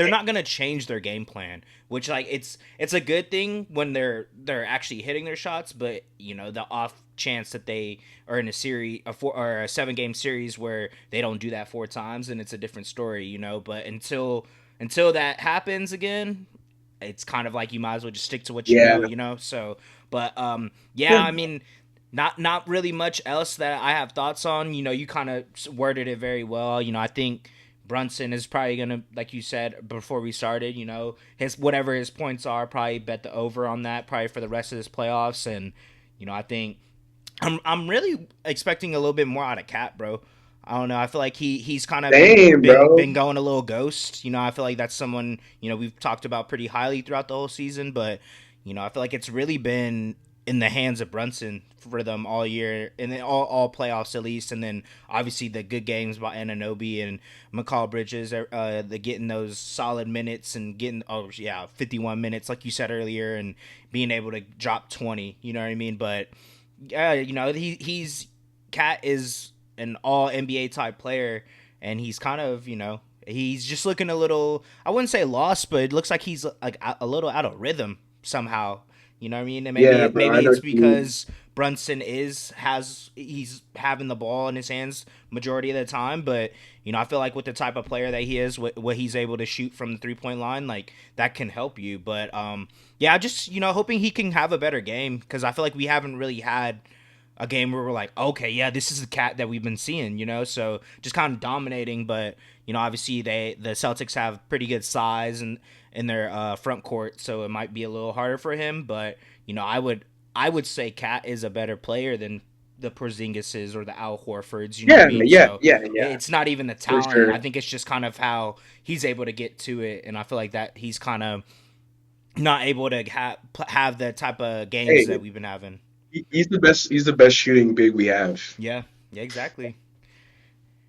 not gonna change their game plan. Which, like, it's a good thing when they're actually hitting their shots, but the off chance that they are in a series, a 7 game series where they don't do that 4 times, and it's a different story. But until that happens again, it's kind of like you might as well just stick to what you Yeah, know. So, but yeah, yeah, I mean, not really much else that I have thoughts on. You kind of worded it very well. I think Brunson is probably gonna, like you said before we started, his whatever his points are, probably bet the over on that, probably for the rest of this playoffs. And I think I'm really expecting a little bit more out of Cat, bro. I don't know. I feel like he's kind of been same, been bro. been going a little ghost. I feel like that's someone we've talked about pretty highly throughout the whole season, but I feel like it's really been in the hands of Brunson for them all year, and then all playoffs at least, and then obviously the good games by Anunoby and McCall Bridges, the getting those solid minutes and getting 51 minutes like you said earlier, and being able to drop 20. You know what I mean? But yeah, he's Cat is an all NBA type player, and he's kind of he's just looking a little, I wouldn't say lost, but it looks like he's like a little out of rhythm somehow. You know what I mean? And Yeah, maybe bro. I know it's what you mean. because Brunson he's having the ball in his hands majority of the time, but I feel like with the type of player that he is, what he's able to shoot from the 3-point line, like that can help you. But yeah, just hoping he can have a better game, because I feel like we haven't really had a game where we're like, okay, yeah, this is the Cat that we've been seeing. So just kind of dominating. But obviously the Celtics have pretty good size and in their front court, so it might be a little harder for him. But I would say Cat is a better player than the Porzingises or the Al Horfords. You know what I Yeah, mean? yeah, So yeah, yeah, it's not even the for talent. I sure. think it's just kind of how he's able to get to it, and I feel like that he's kind of not able to have the type of games Hey, that we've been having. he's the best. He's the best shooting big we have. Yeah, yeah, exactly.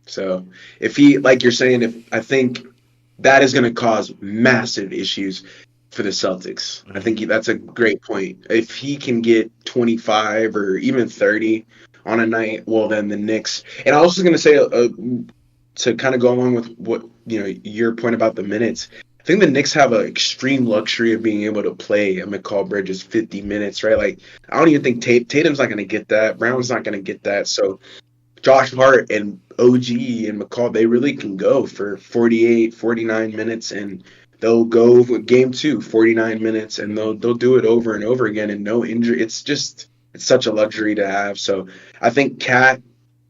So if he, like you're saying, if I think that is going to cause massive issues for the Celtics. I think Hmm. that's a great point. If he can get 25 or even 30 on a night, well, then the Knicks. And I was also going to say, to kind of go along with what your point about the minutes. I think the Knicks have an extreme luxury of being able to play a McCall Bridges 50 minutes, right? Like I don't even think Tatum's not going to get that. Brown's not going to get that. So Josh Hart and OG and McCall, they really can go for 48, 49 minutes, and they'll go with game two, 49 minutes, and they'll Hmm. they'll do it over and over again and no injury. It's such a luxury to have. So I think Cat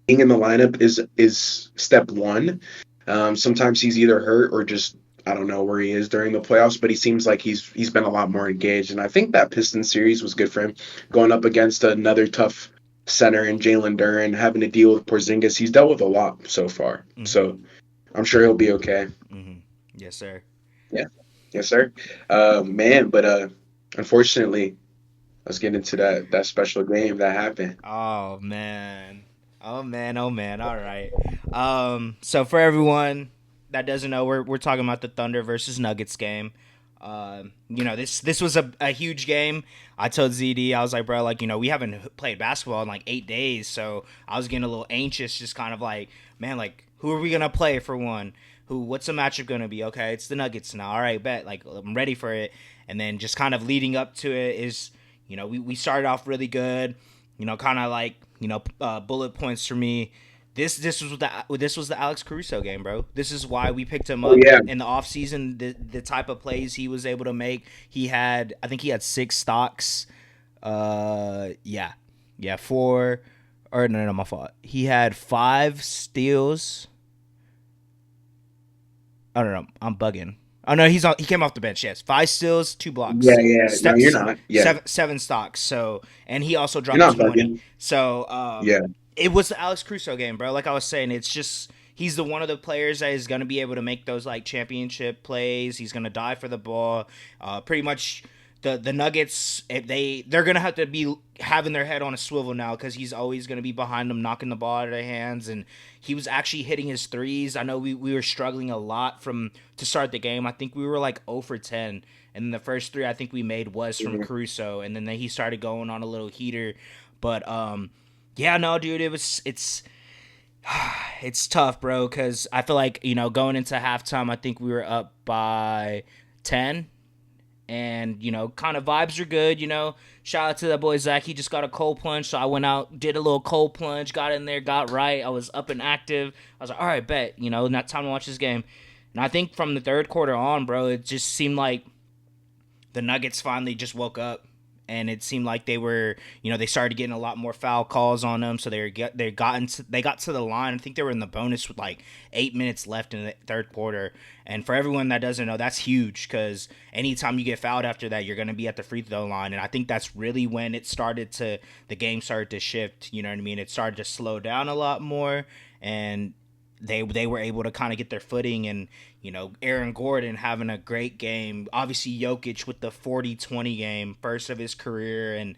being in the lineup is step one. Sometimes he's either hurt or just I don't know where he is during the playoffs, but he seems like he's been a lot more engaged, and I think that Pistons series was good for him, going up against another tough center in Jalen Duren, having to deal with Porzingis. He's dealt with a lot so far, Hmm. so I'm sure he'll be okay. Hmm. Yes, sir. Yeah, yes, sir. Man, but unfortunately, let's get into that special game that happened. Oh man. Oh man. Oh man. All right. So for everyone that doesn't know, we're talking about the Thunder versus Nuggets game. This was a huge game. I told ZD, I was like, bro, like, we haven't played basketball in like 8 days, so I was getting a little anxious, just kind of like, man, like, who are we gonna play for one? What's the matchup gonna be? Okay, it's the Nuggets now. All right, bet. Like, I'm ready for it. And then just kind of leading up to it is, We started off really good. Kind of like bullet points for me. This was the Alex Caruso game, bro. This is why we picked him Oh up yeah, in the offseason. The type of plays he was able to make. I think he had 6 stocks. Yeah, yeah, four, or no, my fault. He had 5 steals. Oh no, I'm bugging. Oh no, he came off the bench. Yes, 5 steals, 2 blocks, yeah. No, you're not. Yeah, seven stocks. So, and he also you're dropped not 20. bugging. So, Yeah, it was the Alex Caruso game, bro. Like I was saying, it's just he's the one of the players that is going to be able to make those like championship plays. He's going to die for the ball. Pretty much the Nuggets, they're going to have to be having their head on a swivel now because he's always going to be behind them, knocking the ball out of their hands. And he was actually hitting his threes. I know we were struggling a lot to start the game. I think we were like 0 for 10. And then the first three I think we made was from yeah. Caruso, and then he started going on a little heater. But yeah, no, dude, it's tough, bro, because I feel like going into halftime, I think we were up by 10, and kind of vibes are good. Shout out to that boy Zach. He just got a cold plunge, so I went out, did a little cold plunge, got in there, got right. I was up and active. I was like, all right, bet, not time to watch this game. And I think from the third quarter on, bro, it just seemed like the Nuggets finally just woke up, and it seemed like they started getting a lot more foul calls on them. So they got to the line. I think they were in the bonus with like 8 minutes left in the third quarter. And for everyone that doesn't know, that's huge because anytime you get fouled after that, you're going to be at the free throw line. And I think that's really when the game started to shift. You know what I mean? It started to slow down a lot more, and they were able to kind of get their footing. And Aaron Gordon having a great game, obviously Jokic with the 40-20 game, first of his career, and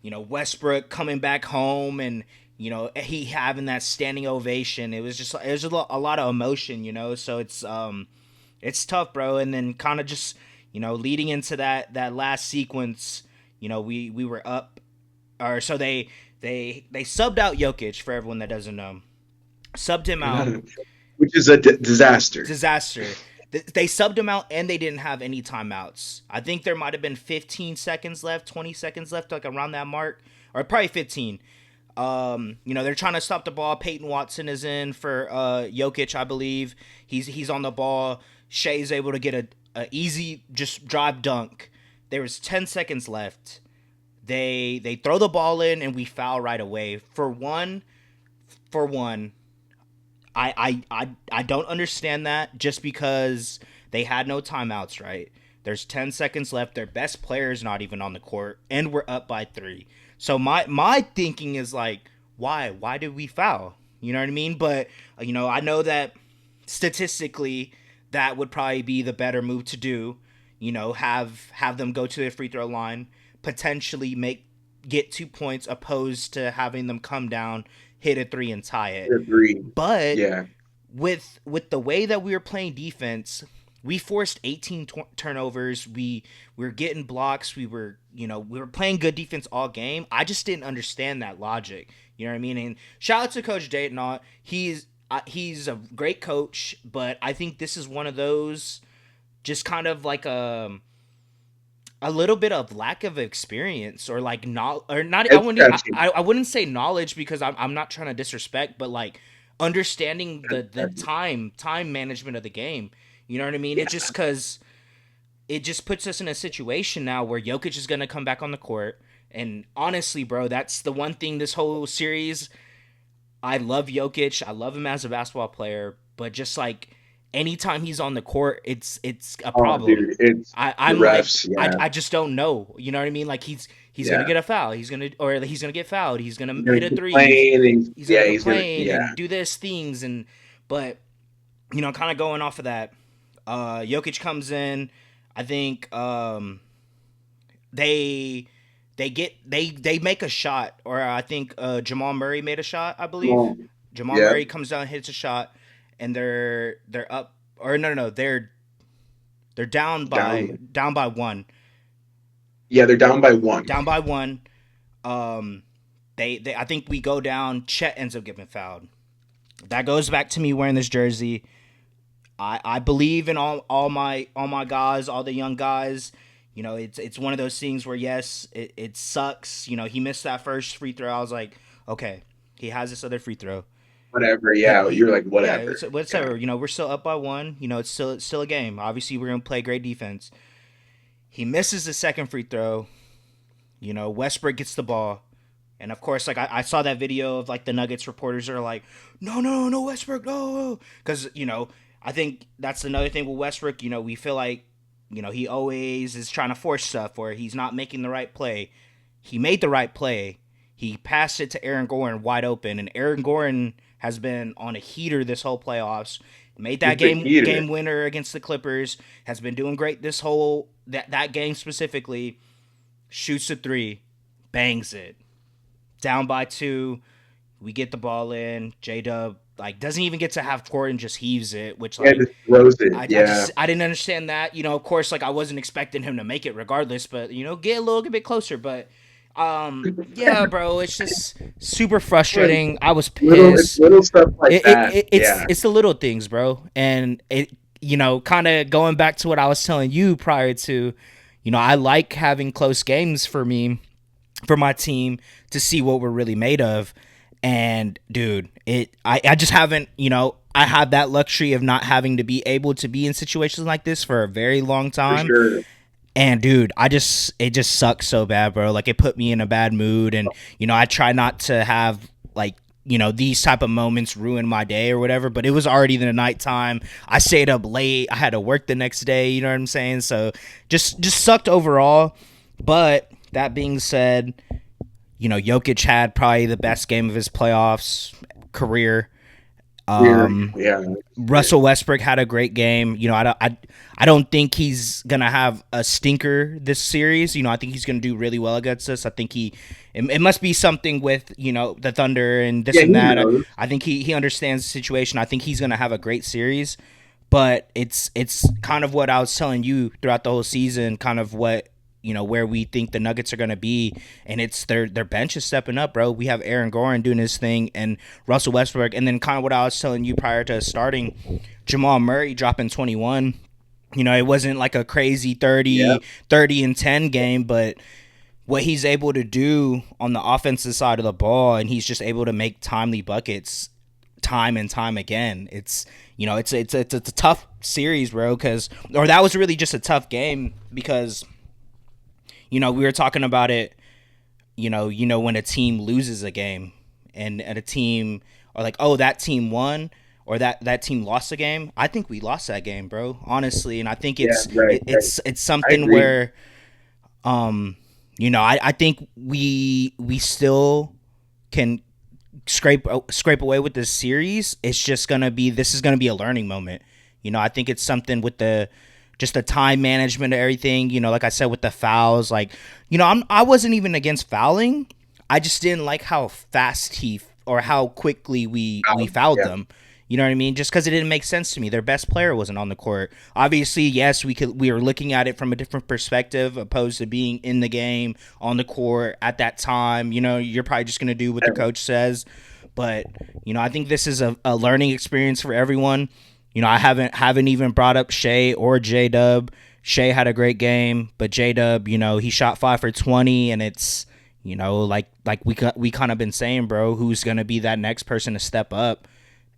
Westbrook coming back home, and he having that standing ovation. It was a lot of emotion, so it's tough, bro. And then kind of just leading into that last sequence, we were up, or so they subbed out Jokic, for everyone that doesn't know, subbed him out. Which is a disaster. Disaster. They subbed him out, and they didn't have any timeouts. I think there might have been 15 seconds left, 20 seconds left, like around that mark, or probably 15. They're trying to stop the ball. Peyton Watson is in for Jokic, I believe. He's on the ball. Shea's able to get a easy just drive dunk. There was 10 seconds left. They throw the ball in, and we foul right away. For one, I don't understand that, just because they had no timeouts, right? There's 10 seconds left. Their best player is not even on the court, and we're up by 3. So my thinking is like, why? Why did we foul? You know what I mean? But I know that statistically that would probably be the better move to do. Have them go to the free throw line, potentially get 2 points, opposed to having them come down, hit a 3, and tie it. Agree. But Yeah. with the way that we were playing defense, we forced 18 turnovers. We were getting blocks. We were playing good defense all game. I just didn't understand that logic. You know what I mean? And shout out to Coach Dayton. He's a great coach, but I think this is one of those, just kind of like a little bit of lack of experience, or like not, or not. I It's wouldn't catchy. I wouldn't say knowledge, because I'm not trying to disrespect, but like understanding the time management of the game. You know what I mean? It Yeah. just because it just puts us in a situation now where Jokic is gonna come back on the court. And honestly, bro, that's the one thing this whole series. I love Jokic. I love him as a basketball player, but just like anytime he's on the court, it's a Oh, problem. dude, it's the I'm like, refs. I, Yeah. I just don't know. You know what I mean? Like he's gonna Yeah. get a foul. He's gonna get fouled. He's gonna He's gonna hit a three. complain. And He's gonna yeah, he's gonna. complain Yeah. and do this things. And but kind of going off of that, Jokic comes in. I think they they make a shot, or I think Jamal Murray made a shot, I believe. Well, Jamal yeah. Murray comes down, hits a shot, and they're up, or no, they're down by Down. 1. Yeah, they're down by 1. Down by 1. Um they I think we go down, Chet ends up getting fouled. That goes back to me wearing this jersey. I believe in all my guys, all the young guys. It's one of those things where yes, it sucks. He missed that first free throw. I was like, okay, he has this other free throw. Whatever. Yeah, He you're like yeah, whatever. it's Yeah. whatever. We're still up by one. It's still a game. Obviously, we're gonna play great defense. He misses the second free throw. Westbrook gets the ball. And of course, like I saw that video of like the Nuggets reporters are like, no, no, no, Westbrook, no, because I think that's another thing with Westbrook. We feel like he always is trying to force stuff or he's not making the right play. He made the right play. He passed it to Aaron Gordon wide open, and Aaron Gordon has been on a heater this whole playoffs. Made that He's the game heater. winner against the Clippers. Has been doing great this whole that game specifically. Shoots a three, bangs it down by two. We get the ball in. J Dub like doesn't even get to have court and just heaves it, which Yeah, like just throws it. I Yeah. just I didn't understand that. Of course, like I wasn't expecting him to make it regardless, but get a little bit closer. But yeah, bro, it's just super frustrating. I was It's pissed. little stuff like It, it, that. it it's Yeah. it's the little things, bro, and it kind of going back to what I was telling you prior to, I like having close games for my team to see what we're really made of. And dude, I just haven't, I have that luxury of not having to be able to be in situations like this for a very long For time. sure. And dude, it just sucks so bad, bro. Like it put me in a bad mood, and I try not to have like these type of moments ruin my day or whatever. But it was already the nighttime. I stayed up late. I had to work the next day. You know what I'm saying? So just sucked overall. But that being said, Jokic had probably the best game of his playoffs career. Yeah. Russell Westbrook had a great game. I don't think he's gonna have a stinker this series. I think he's gonna do really well against us. I think it must be something with the Thunder and this Yeah, and he that. knows. I think he understands the situation. I think he's gonna have a great series. But it's kind of what I was telling you throughout the whole season. Kind of what where we think the Nuggets are going to be, and it's their bench is stepping up, bro. We have Aaron Gordon doing his thing, and Russell Westbrook, and then kind of what I was telling you prior to starting, Jamal Murray dropping 21. It wasn't like a crazy Yeah. 30 and 10 game, but what he's able to do on the offensive side of the ball, and he's just able to make timely buckets time and time again. It's a tough series, bro, or that was really just a tough game because we were talking about it. When a team loses a game, and a team or like, oh, that team won or that team lost a game. I think we lost that game, bro. Honestly, and I think Yeah. Right. Right. it's I something agree. where I think we still can scrape away with this series. This is gonna be a learning moment. I think it's something with the time management of everything. Like I said with the fouls, like I wasn't even against fouling. I just didn't like how fast or how quickly we fouled Yeah. them. You know what I mean? Just because it didn't make sense to me. Their best player wasn't on the court. Obviously, yes, we were looking at it from a different perspective, opposed to being in the game on the court at that time. You're probably just gonna do what the coach says. But I think this is a learning experience for everyone. I haven't even brought up Shea or J Dub. Shea had a great game, but J Dub, he shot 5 for 20, and it's like we kind of been saying, bro, who's gonna be that next person to step up?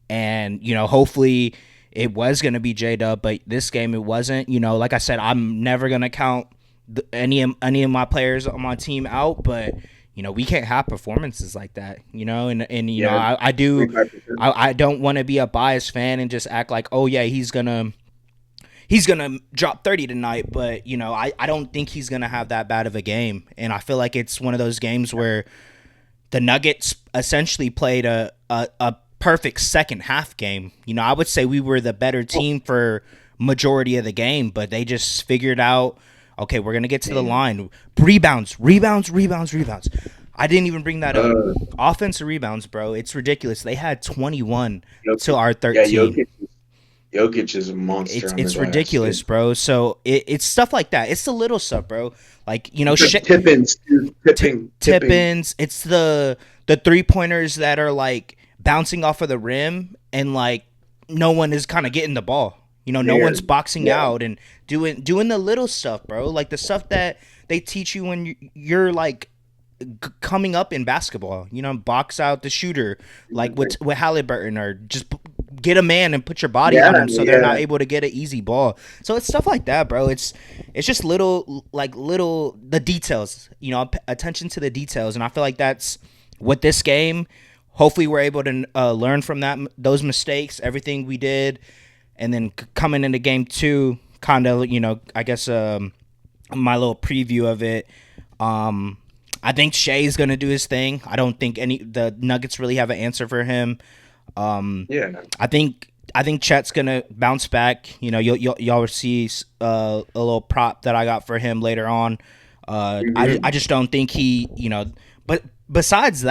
And hopefully it was gonna be J Dub, but this game it wasn't. Like I said, I'm never gonna count any of my players on my team out, but we can't have performances like that, and Yeah. I do 25%. I don't want to be a biased fan and just act like, oh yeah, he's gonna drop 30 tonight, but I don't think he's gonna have that bad of a game. And I feel like it's one of those games where the Nuggets essentially played a perfect second half game. I would say we were the better team for majority of the game, but they just figured out, okay, we're gonna get to the line. Rebounds. I didn't even bring that up. Uh, Offensive rebounds, bro. It's ridiculous. They had 21 to Jokic. our Yeah. 13. Jokic is a monster It's on the it's glass. ridiculous, bro. So it's stuff like that. It's the little stuff, bro. Like Tippins, dude. Tipping. tip-ins. It's the 3 pointers that are like bouncing off of the rim and like no one is kind of getting the ball. No There. one's boxing Yeah. out and doing the little stuff, bro. Like the stuff that they teach you when you're like coming up in basketball. Box out the shooter, like with Halliburton, or just get a man and put your body Yeah. on them so they're Yeah. not able to get an easy ball. So it's stuff like that, bro. It's just little the details. Attention to the details, and I feel like that's what this game. Hopefully, we're able to learn from those mistakes, everything we did, and then coming into game two, kind of I guess my little preview of it. I think Shea's gonna do his thing. I don't think the Nuggets really have an answer for him. Yeah. I think Chet's gonna bounce back. Y'all will see a little prop that I got for him later on. I just don't think he. But besides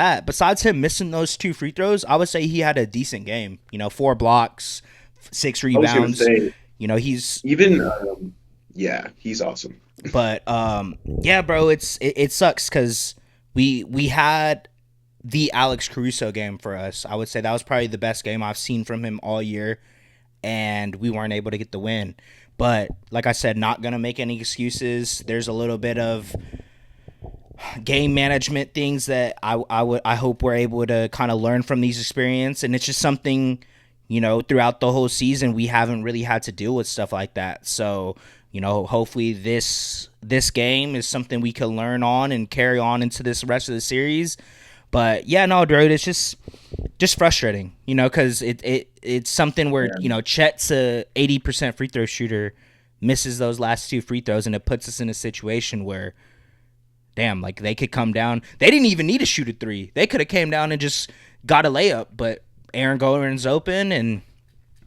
him missing those 2 free throws, I would say he had a decent game. 4 blocks, 6 I was gonna rebounds. say He's even yeah, he's awesome. But yeah, bro, it sucks because we had the Alex Caruso game for us. I would say that was probably the best game I've seen from him all year, and we weren't able to get the win. But like I said, not gonna make any excuses. There's a little bit of game management things that I hope we're able to kind of learn from these experience, and it's just something throughout the whole season we haven't really had to deal with stuff like that. So hopefully this game is something we can learn on and carry on into this rest of the series. But yeah, no, dude, it's just frustrating, because it's something where Chet's a 80% free throw shooter, misses those last 2 free throws, and it puts us in a situation where, damn, like they could come down. They didn't even need to shoot a 3. They could have came down and just got a layup, but Aaron Gordon's open, and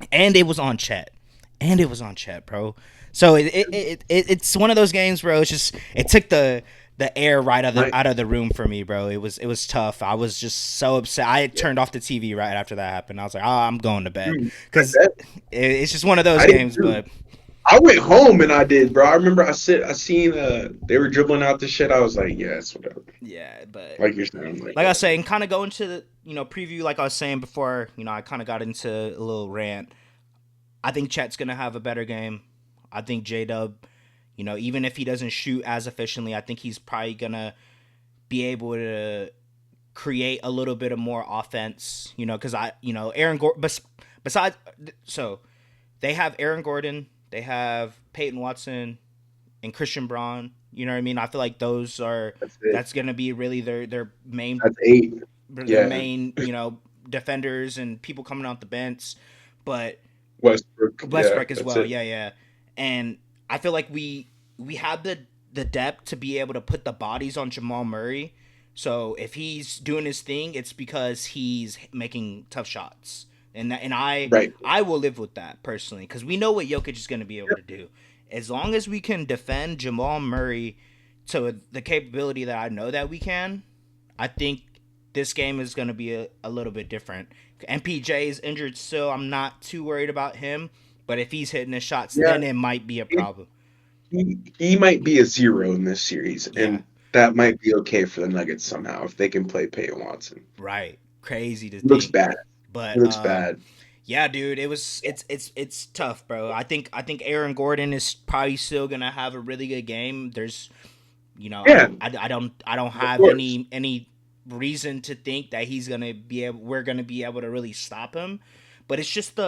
it was on Chet, bro. So it's one of those games, bro. It's just it took the air right out of the room for me, bro. It was tough. I was just so upset. I turned off the TV right after that happened. I was like, oh, I'm going to bed because it's just one of those games. But I went home and I did, bro. I remember I seen they were dribbling out the shit. I was like, yes, whatever. Yeah, but like you're saying, like I was saying, kind of go into the preview, like I was saying before. I kind of got into a little rant. I think Chet's gonna have a better game. I think J-Dub, even if he doesn't shoot as efficiently, I think he's probably gonna be able to create a little bit of more offense. Because Aaron Gordon. Besides, so they have Aaron Gordon, they have Peyton Watson, and Christian Braun. You know what I mean? I feel like that's gonna be really their main. That's 8. Their main, defenders and people coming out the bench, but Westbrook as well. Yeah. And I feel like we have the depth to be able to put the bodies on Jamal Murray. So if he's doing his thing, it's because he's making tough shots. And I will live with that personally, because we know what Jokic is going to be able to do. As long as we can defend Jamal Murray to the capability that I know that we can, I think this game is going to be a little bit different. MPJ is injured still. I'm not too worried about him. But if he's hitting his shots, then it might be a problem. He might be a 0 in this series, Yeah. and that might be okay for the Nuggets somehow if they can play Peyton Watson. Right. Crazy to think. Looks bad. But It looks bad. Yeah, dude, it's tough, bro. I think Aaron Gordon is probably still gonna have a really good game. There's, I don't have any reason to think that we're gonna be able to really stop him. But it's just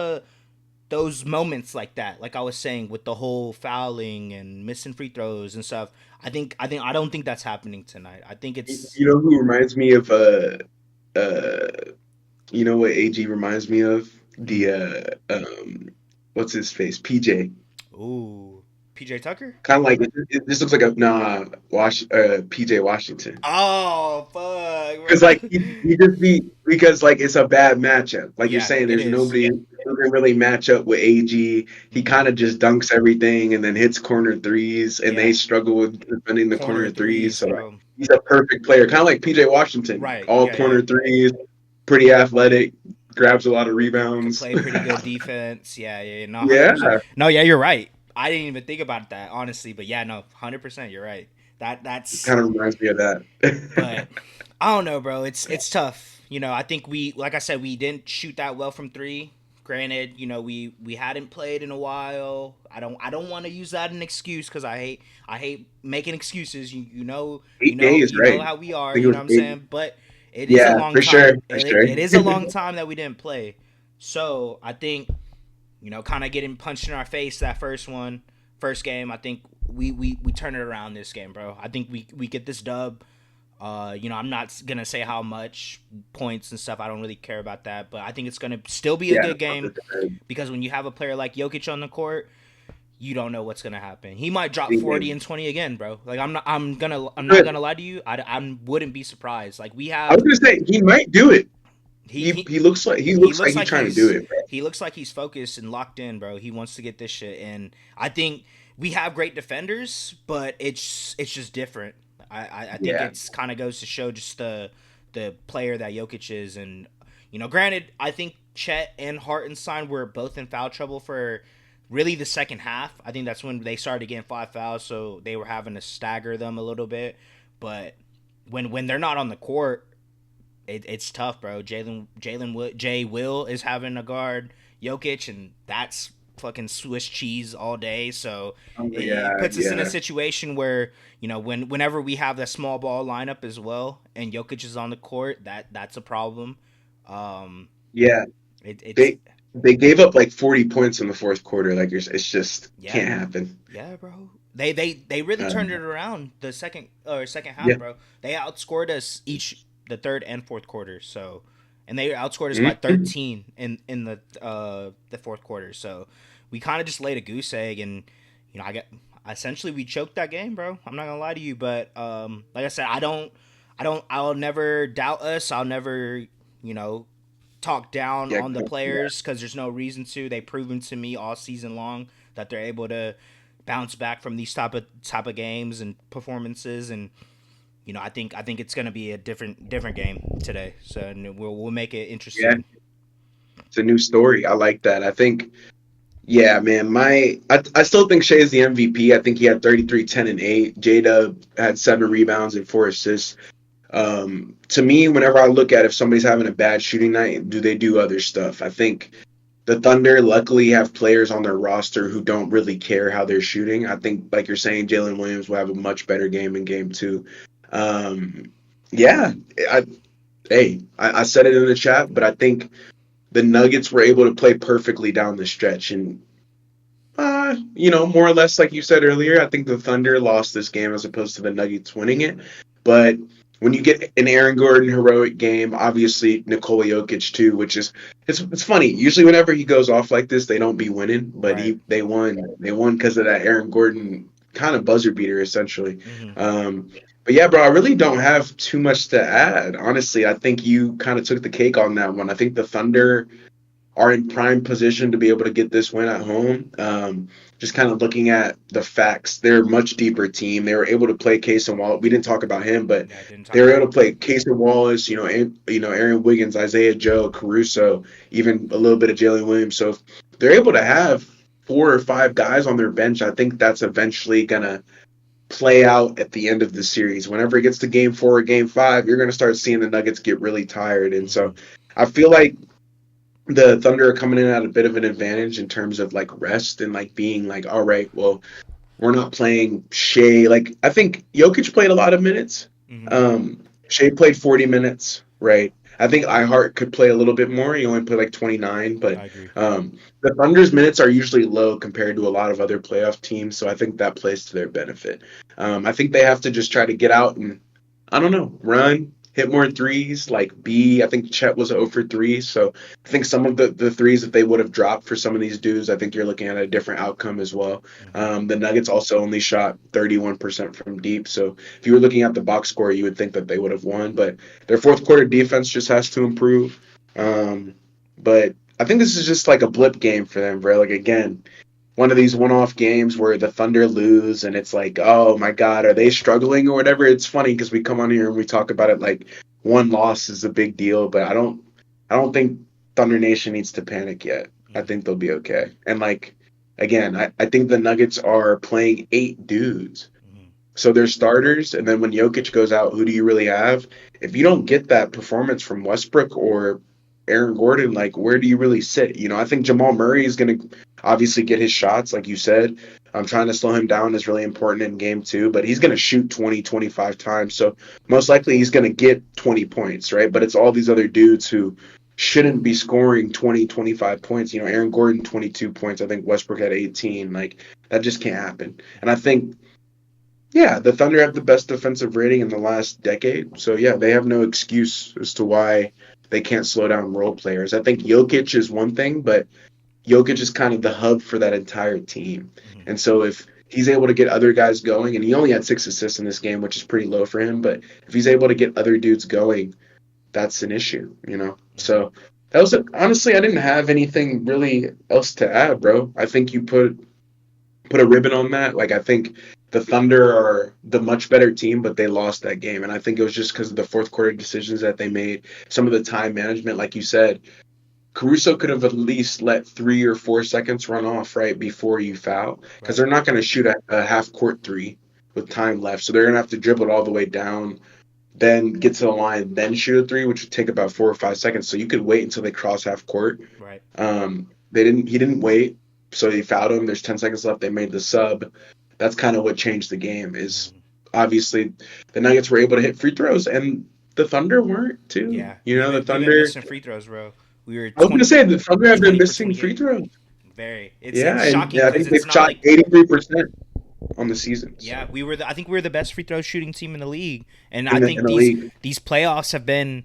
those moments like that, like I was saying, with the whole fouling and missing free throws and stuff. I don't think that's happening tonight. I think it's Who reminds me of what AG reminds me of? The what's his face? PJ. Ooh, PJ Tucker? Kind of like this looks like PJ Washington. Oh fuck! Because like he just because like it's a bad matchup. Like you're saying, there's nobody who can really match up with AG. He kind of just dunks everything and then hits corner threes, and they struggle with defending the corner threes. So like, he's a perfect player, kind of like PJ Washington. Right. All corner threes, pretty athletic, grabs a lot of rebounds. Play pretty good defense. Yeah. No, 100%. No, yeah, you're right. I didn't even think about that, honestly. But yeah, no, 100%. You're right. That's kind of reminds me of that. But I don't know, bro. It's tough. I think like I said, we didn't shoot that well from 3. granted, we hadn't played in a while. I don't want to use that as an excuse because I hate making excuses. You know you Eight know days, you know right? how we I are. think it You know was what I'm eight. saying? But it is a Yeah, long for sure, time. for It sure. is a long time that we didn't play. So I think kind of getting punched in our face that first game. I think we turn it around this game, bro. I think we get this dub. I'm not gonna say how much points and stuff. I don't really care about that, but I think it's gonna still be a Yeah, good game because when you have a player like Jokic on the court, you don't know what's gonna happen. He might drop 40 and 20 again, bro. Like I'm not but gonna lie to you. I wouldn't be surprised. Like we I was have gonna say he might do it. he He he he looks like he he looks like looks he's like trying to do he's it, bro. he looks like he's focused and locked in, bro. He wants to get this shit, and I think we have great defenders, but it's just different. I think Yeah, it's kind of goes to show just the player that Jokic is, and granted, I think Chet and Hartenstein were both in foul trouble for really the second half. I think that's when they started getting 5 fouls, so they were having to stagger them a little bit. But when they're not on the court, it's tough, bro. Jay Will is having a guard Jokic, and that's fucking Swiss cheese all day. So oh it yeah, puts us in a yeah, situation where whenever we have that small ball lineup as well, and Jokic is on the court, that's a problem. Um, yeah. it's They gave up like 40 points in the fourth quarter. Like it's just yeah, can't happen. yeah, bro. They really turned it Um, around the second half, yeah. bro. They outscored us each the third and fourth quarter. So, and they outscored us by Mhm. 13 in the fourth quarter. So, we kind of just laid a goose egg, and I got essentially we choked that game, bro. I'm not gonna lie to you, but like I said, I'll never doubt us. I'll never you know talk down Yeah, on the yeah, players because there's no reason to. They've proven to me all season long that they're able to bounce back from these type of games and performances, and I think it's gonna be a different game today. So we'll make it yeah. interesting. It's a new story. I like that. I think, yeah, man. I still think Shea's the MVP. I think he had 33, 10, and 8. J-Dub had 7 rebounds and 4 assists. To me, whenever I look at if somebody's having a bad shooting night, do they do other stuff? I think the Thunder luckily have players on their roster who don't really care how they're shooting. I think, like you're saying, Jalen Williams will have a much better game in game two. Um, yeah, I, I said it in the chat, but I think the Nuggets were able to play perfectly down the stretch. And, more or less, like you said earlier, I think the Thunder lost this game as opposed to the Nuggets winning it. But when you get an Aaron Gordon heroic game, obviously Nikola Jokic too, which is it's funny. Usually whenever he goes off like this, they don't be winning, but Right. they won. They won because of that Aaron Gordon kind of buzzer beater essentially. Mm-hmm. But yeah, bro, I really don't have too much to add. Honestly, I think you kind of took the cake on that one. I think the Thunder are in prime position to be able to get this win at home. Just kind of looking at the facts, they're a much deeper team. They were able to play Case and Wallace. We didn't talk about him, but Yeah, I didn't they talk were about able him. to play Case and Wallace. Aaron Wiggins, Isaiah Joe, Caruso, even a little bit of Jalen Williams. So if they're able to have 4 or 5 guys on their bench, I think that's eventually gonna play out at the end of the series. Whenever it gets to game 4 or game 5, you're gonna start seeing the Nuggets get really tired, and Mm-hmm. so I feel like the Thunder are coming in at a bit of an advantage in terms of like rest and like being like, all right, well, we're not playing Shea. Like I think Jokic played a lot of minutes. Mm-hmm. Shea played 40 minutes, right? I think Ihart could play a little bit more. He only played like 29, but I agree. the Thunder's minutes are usually low compared to a lot of other playoff teams, so I think that plays to their benefit. I think they have to just try to get out and I don't know, run, hit more threes. Like I think Chet was 0 for 3. So I think some of the threes that they would have dropped for some of these dudes, I think you're looking at a different outcome as well. Mm-hmm. The Nuggets also only shot 31% from deep. So if you were looking at the box score, you would think that they would have won. But their fourth quarter defense just has to improve. But I think this is just like a blip game for them, bro. Like again, one of these one-off games where the Thunder lose and it's like, oh my God, are they struggling or whatever? It's funny because we come on here and we talk about it like one loss is a big deal, but I don't think Thunder Nation needs to panic yet. I Mm-hmm. think they'll be okay. And like again, I think the Nuggets are playing 8 dudes. Mm-hmm. So they're starters, and then when Jokic goes out, who do you really have? If you don't get that performance from Westbrook or Aaron Gordon, like, where do you really sit? I think Jamal Murray is going to obviously get his shots, like you said. I'm trying to slow him down is really important in game 2, but he's going to shoot 20, 25 times. So most likely he's going to get 20 points, right? But it's all these other dudes who shouldn't be scoring 20, 25 points. Aaron Gordon, 22 points. I think Westbrook had 18. Like, that just can't happen. And I think, yeah, the Thunder have the best defensive rating in the last decade. So, yeah, they have no excuse as to why they can't slow down role players. I think Jokic is one thing, but Jokic is kind of the hub for that entire team. Mm-hmm. And so if he's able to get other guys going, and he only had 6 assists in this game, which is pretty low for him, but if he's able to get other dudes going, that's an issue. So that was honestly, I didn't have anything really else to add, bro. I think you put a ribbon on that. Like, I think the Thunder are the much better team, but they lost that game. And I think it was just because of the fourth quarter decisions that they made, some of the time management, like you said. Caruso could have at least let 3 or 4 seconds run off right before you foul, because they're not going to shoot a half-court 3 with time left. So they're going to have to dribble it all the way down, then get to the line, then shoot a 3, which would take about 4 or 5 seconds. So you could wait until they cross half court. Right. He didn't wait, so they fouled him. There's 10 seconds left. They made the sub. That's kind of what changed the game. Is obviously the Nuggets were able to hit free throws, and the Thunder weren't too. Yeah. The Thunder. We've been missing free throws, bro. We were. 20, I was gonna say the Thunder have been missing free throws. Very. It's Yeah, shocking. and I think they've shot 83% on the season. So. Yeah, I think we were the best free throw shooting team in the league, and I think these playoffs have been.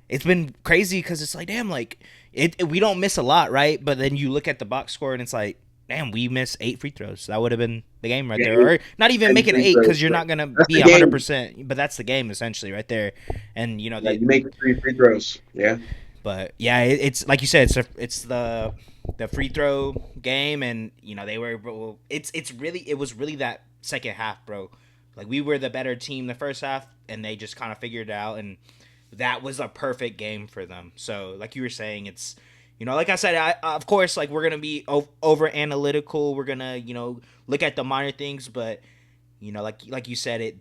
It's been crazy because it's like, damn, like we don't miss a lot, right? But then you look at the box score and it's like, damn, we missed 8 free throws. That would have been the game right there, or not even make it 8 because you're not gonna be 100%. But that's the game essentially right there, and you make 3 free throws. Yeah. But yeah, it's like you said, it's the free throw game, and they were. It was really that second half, bro. Like, we were the better team the first half, and they just kind of figured it out, and that was a perfect game for them. So, like you were saying, it's like I said, of course, like, we're gonna be over analytical. We're gonna look at the minor things, but like you said,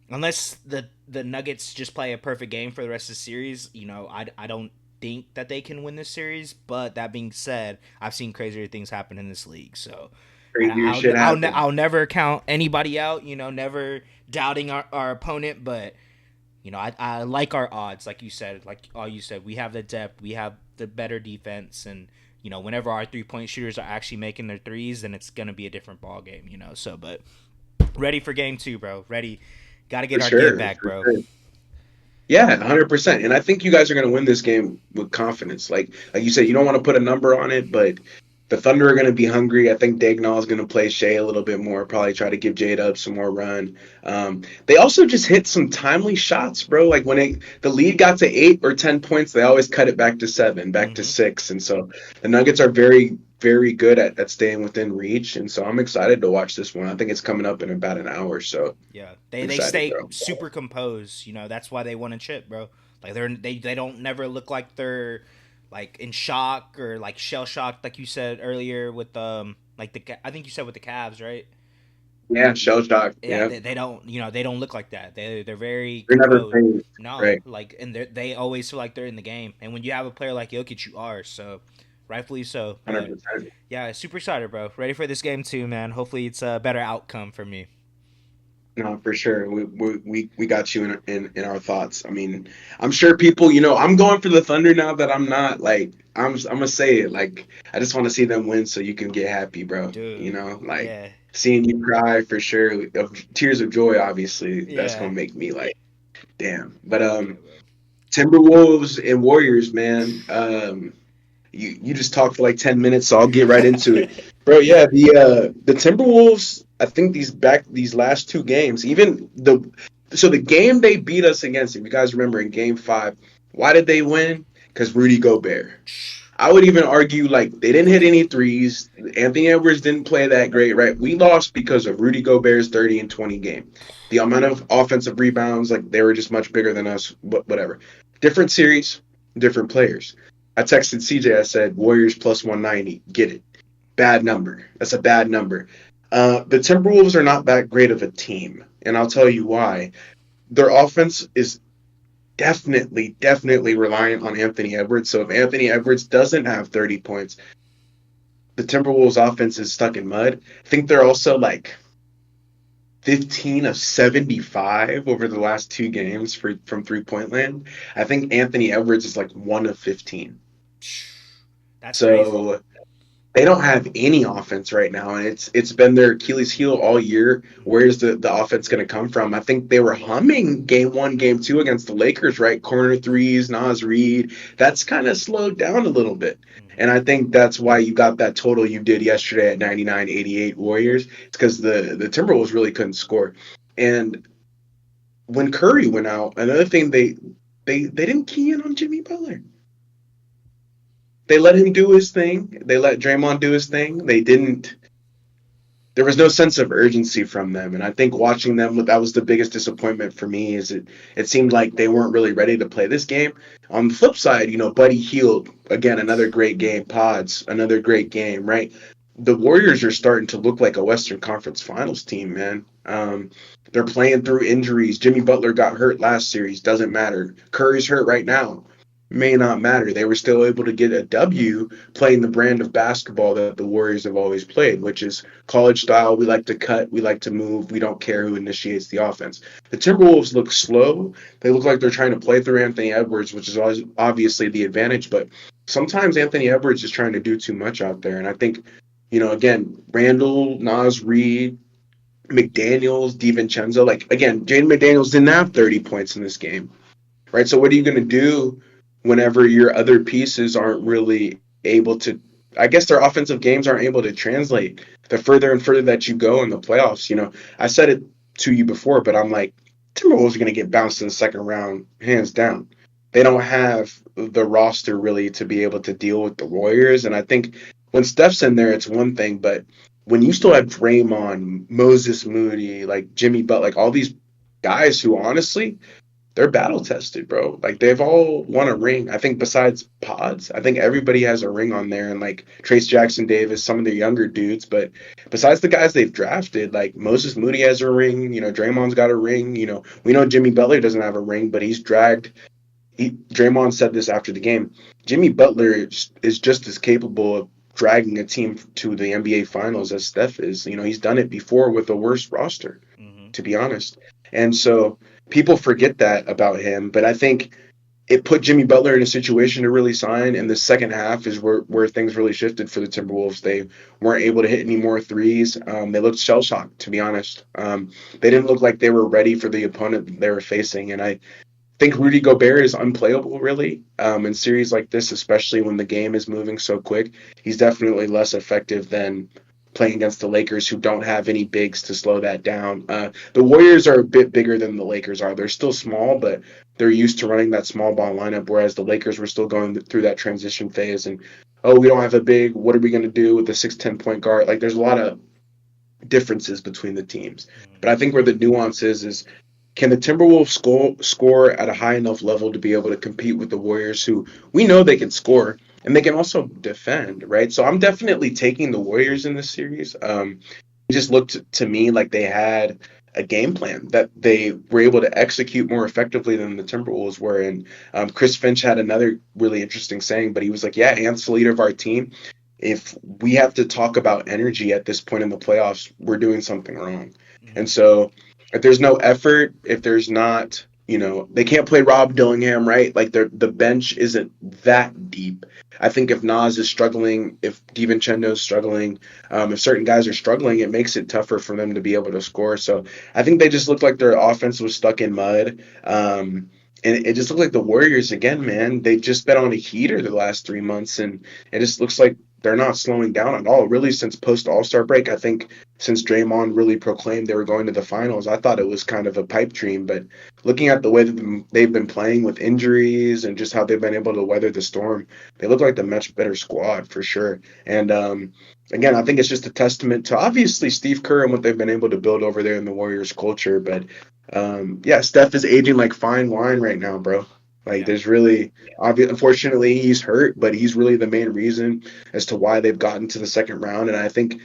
unless the Nuggets just play a perfect game for the rest of the series, I don't think that they can win this series. But that being said, I've seen crazier things happen in this league, so I'll never count anybody out. Never doubting our opponent, but I like our odds, like you said. Like all you said, we have the depth, we have the better defense, and whenever our 3-point shooters are actually making their threes, then it's gonna be a different ball game. So, but ready for game 2, bro. Ready. Got to get our gear back, bro. Sure. Yeah, 100%. And I think you guys are going to win this game with confidence. Like you said, you don't want to put a number on it, but the Thunder are going to be hungry. I think Dagnall is going to play Shea a little bit more, probably try to give J-Dub some more run. They also just hit some timely shots, bro. Like, when the lead got to 8 or 10 points, they always cut it back to 7, back to 6. And so the Nuggets are very, very good at staying within reach. And so I'm excited to watch this one. I think it's coming up in about an hour. So yeah, they stay super composed. That's why they won a chip, bro. Like, they don't never look like they're like in shock or like shell shocked, like you said earlier with I think you said with the Cavs, right? Yeah, shell shocked. Yeah, they don't they don't look like that. They're very they're never phased. No, right. Like, and they always feel like they're in the game. And when you have a player like Jokic, you are, so rightfully so. 100%. Yeah, super excited, bro. Ready for this game too, man. Hopefully it's a better outcome for me. No, for sure. We got you in our thoughts. I mean, I'm sure people, I'm going for the Thunder now that I'm not, like, I'm gonna say it. Like, I just want to see them win so you can get happy, bro. Dude, yeah. Seeing you cry for sure, tears of joy, obviously, that's gonna make me like, damn. But Timberwolves and Warriors, man. You just talked for like 10 minutes, so I'll get right into it. Bro, yeah, the Timberwolves, I think these last 2 games, even the game they beat us against, if you guys remember in game 5, why did they win? Because Rudy Gobert. I would even argue, like, they didn't hit any threes. Anthony Edwards didn't play that great, right? We lost because of Rudy Gobert's 30 and 20 game. The amount of offensive rebounds, like, they were just much bigger than us, but whatever. Different series, different players. I texted CJ, I said, Warriors plus 190, get it. Bad number. That's a bad number. The Timberwolves are not that great of a team, and I'll tell you why. Their offense is definitely reliant on Anthony Edwards. So if Anthony Edwards doesn't have 30 points, the Timberwolves offense is stuck in mud. I think they're also like 15 of 75 over the last two games from 3-point land. I think Anthony Edwards is like 1 of 15. That's crazy. So they don't have any offense right now, and it's been their Achilles heel all year. Where's the offense going to come from? I think they were humming game one, game two against the Lakers, right? Corner threes, Nas Reed. That's kind of slowed down a little bit. And I think that's why you got that total you did yesterday at 99-88 Warriors. It's because the Timberwolves really couldn't score. And when Curry went out, another thing they didn't key in on Jimmy Butler. They let him do his thing. They let Draymond do his thing. They didn't. There was no sense of urgency from them, and I think watching them, that was the biggest disappointment for me. Is it seemed like they weren't really ready to play this game. On the flip side, Buddy Hield, again, another great game. Pods, another great game. Right, the Warriors are starting to look like a Western Conference Finals team, man. They're playing through injuries. Jimmy Butler got hurt last series. Doesn't matter. Curry's hurt right now. May not matter. They were still able to get a W playing the brand of basketball that the Warriors have always played, which is college style. We like to cut, we like to move, we don't care who initiates the offense. The Timberwolves look slow. They look like they're trying to play through Anthony Edwards, which is obviously the advantage, but sometimes Anthony Edwards is trying to do too much out there. And I think, again, Randall, Nas Reed, McDaniels, DiVincenzo, like, again, Jaden McDaniels didn't have 30 points in this game, right? So what are you going to do whenever your other pieces aren't really able to, I guess their offensive games aren't able to translate the further and further that you go in the playoffs? I said it to you before, but I'm like, Timberwolves are going to get bounced in the second round, hands down. They don't have the roster really to be able to deal with the Warriors. And I think when Steph's in there, it's one thing, but when you still have Draymond, Moses Moody, like Jimmy Butler, like all these guys who honestly, they're battle tested, bro. Like they've all won a ring. I think besides Pods, I think everybody has a ring on there, and like Trace Jackson Davis, some of the younger dudes. But besides the guys they've drafted, like Moses Moody has a ring. Draymond's got a ring. We know Jimmy Butler doesn't have a ring, but he's dragged. Draymond said this after the game. Jimmy Butler is just as capable of dragging a team to the NBA Finals as Steph is. He's done it before with a worse roster, to be honest. And so people forget that about him, but I think it put Jimmy Butler in a situation to really shine. And the second half is where things really shifted for the Timberwolves. They weren't able to hit any more threes. They looked shell shocked, to be honest. They didn't look like they were ready for the opponent they were facing. And I think Rudy Gobert is unplayable, really, in series like this, especially when the game is moving so quick. He's definitely less effective than playing against the Lakers, who don't have any bigs to slow that down. The Warriors are a bit bigger than the Lakers are. They're still small, but they're used to running that small ball lineup, whereas the Lakers were still going through that transition phase. And, we don't have a big. What are we going to do with the 6'10" point guard? Like, there's a lot of differences between the teams. But I think where the nuance is can the Timberwolves score at a high enough level to be able to compete with the Warriors, who we know they can score and they can also defend, right? So I'm definitely taking the Warriors in this series. It just looked to me like they had a game plan that they were able to execute more effectively than the Timberwolves were. And Chris Finch had another really interesting saying, but he was like, yeah, Ant's the leader of our team. If we have to talk about energy at this point in the playoffs, we're doing something wrong. And so if there's no effort, if there's not, they can't play Rob Dillingham, right? Like the bench isn't that deep. I think if Nas is struggling, if DiVincenzo is struggling, if certain guys are struggling, it makes it tougher for them to be able to score. So I think they just looked like their offense was stuck in mud. And it just looked like the Warriors again, man. They've just been on a heater the last 3 months, and it just looks like they're not slowing down at all. Really, since post All-Star break, I think since Draymond really proclaimed they were going to the finals, I thought it was kind of a pipe dream. But looking at the way that they've been playing with injuries and just how they've been able to weather the storm, they look like the much better squad for sure. And again, I think it's just a testament to obviously Steve Kerr and what they've been able to build over there in the Warriors culture. But yeah, Steph is aging like fine wine right now, bro. Like Yeah. there's really unfortunately he's hurt, but he's really the main reason as to why they've gotten to the second round. And I think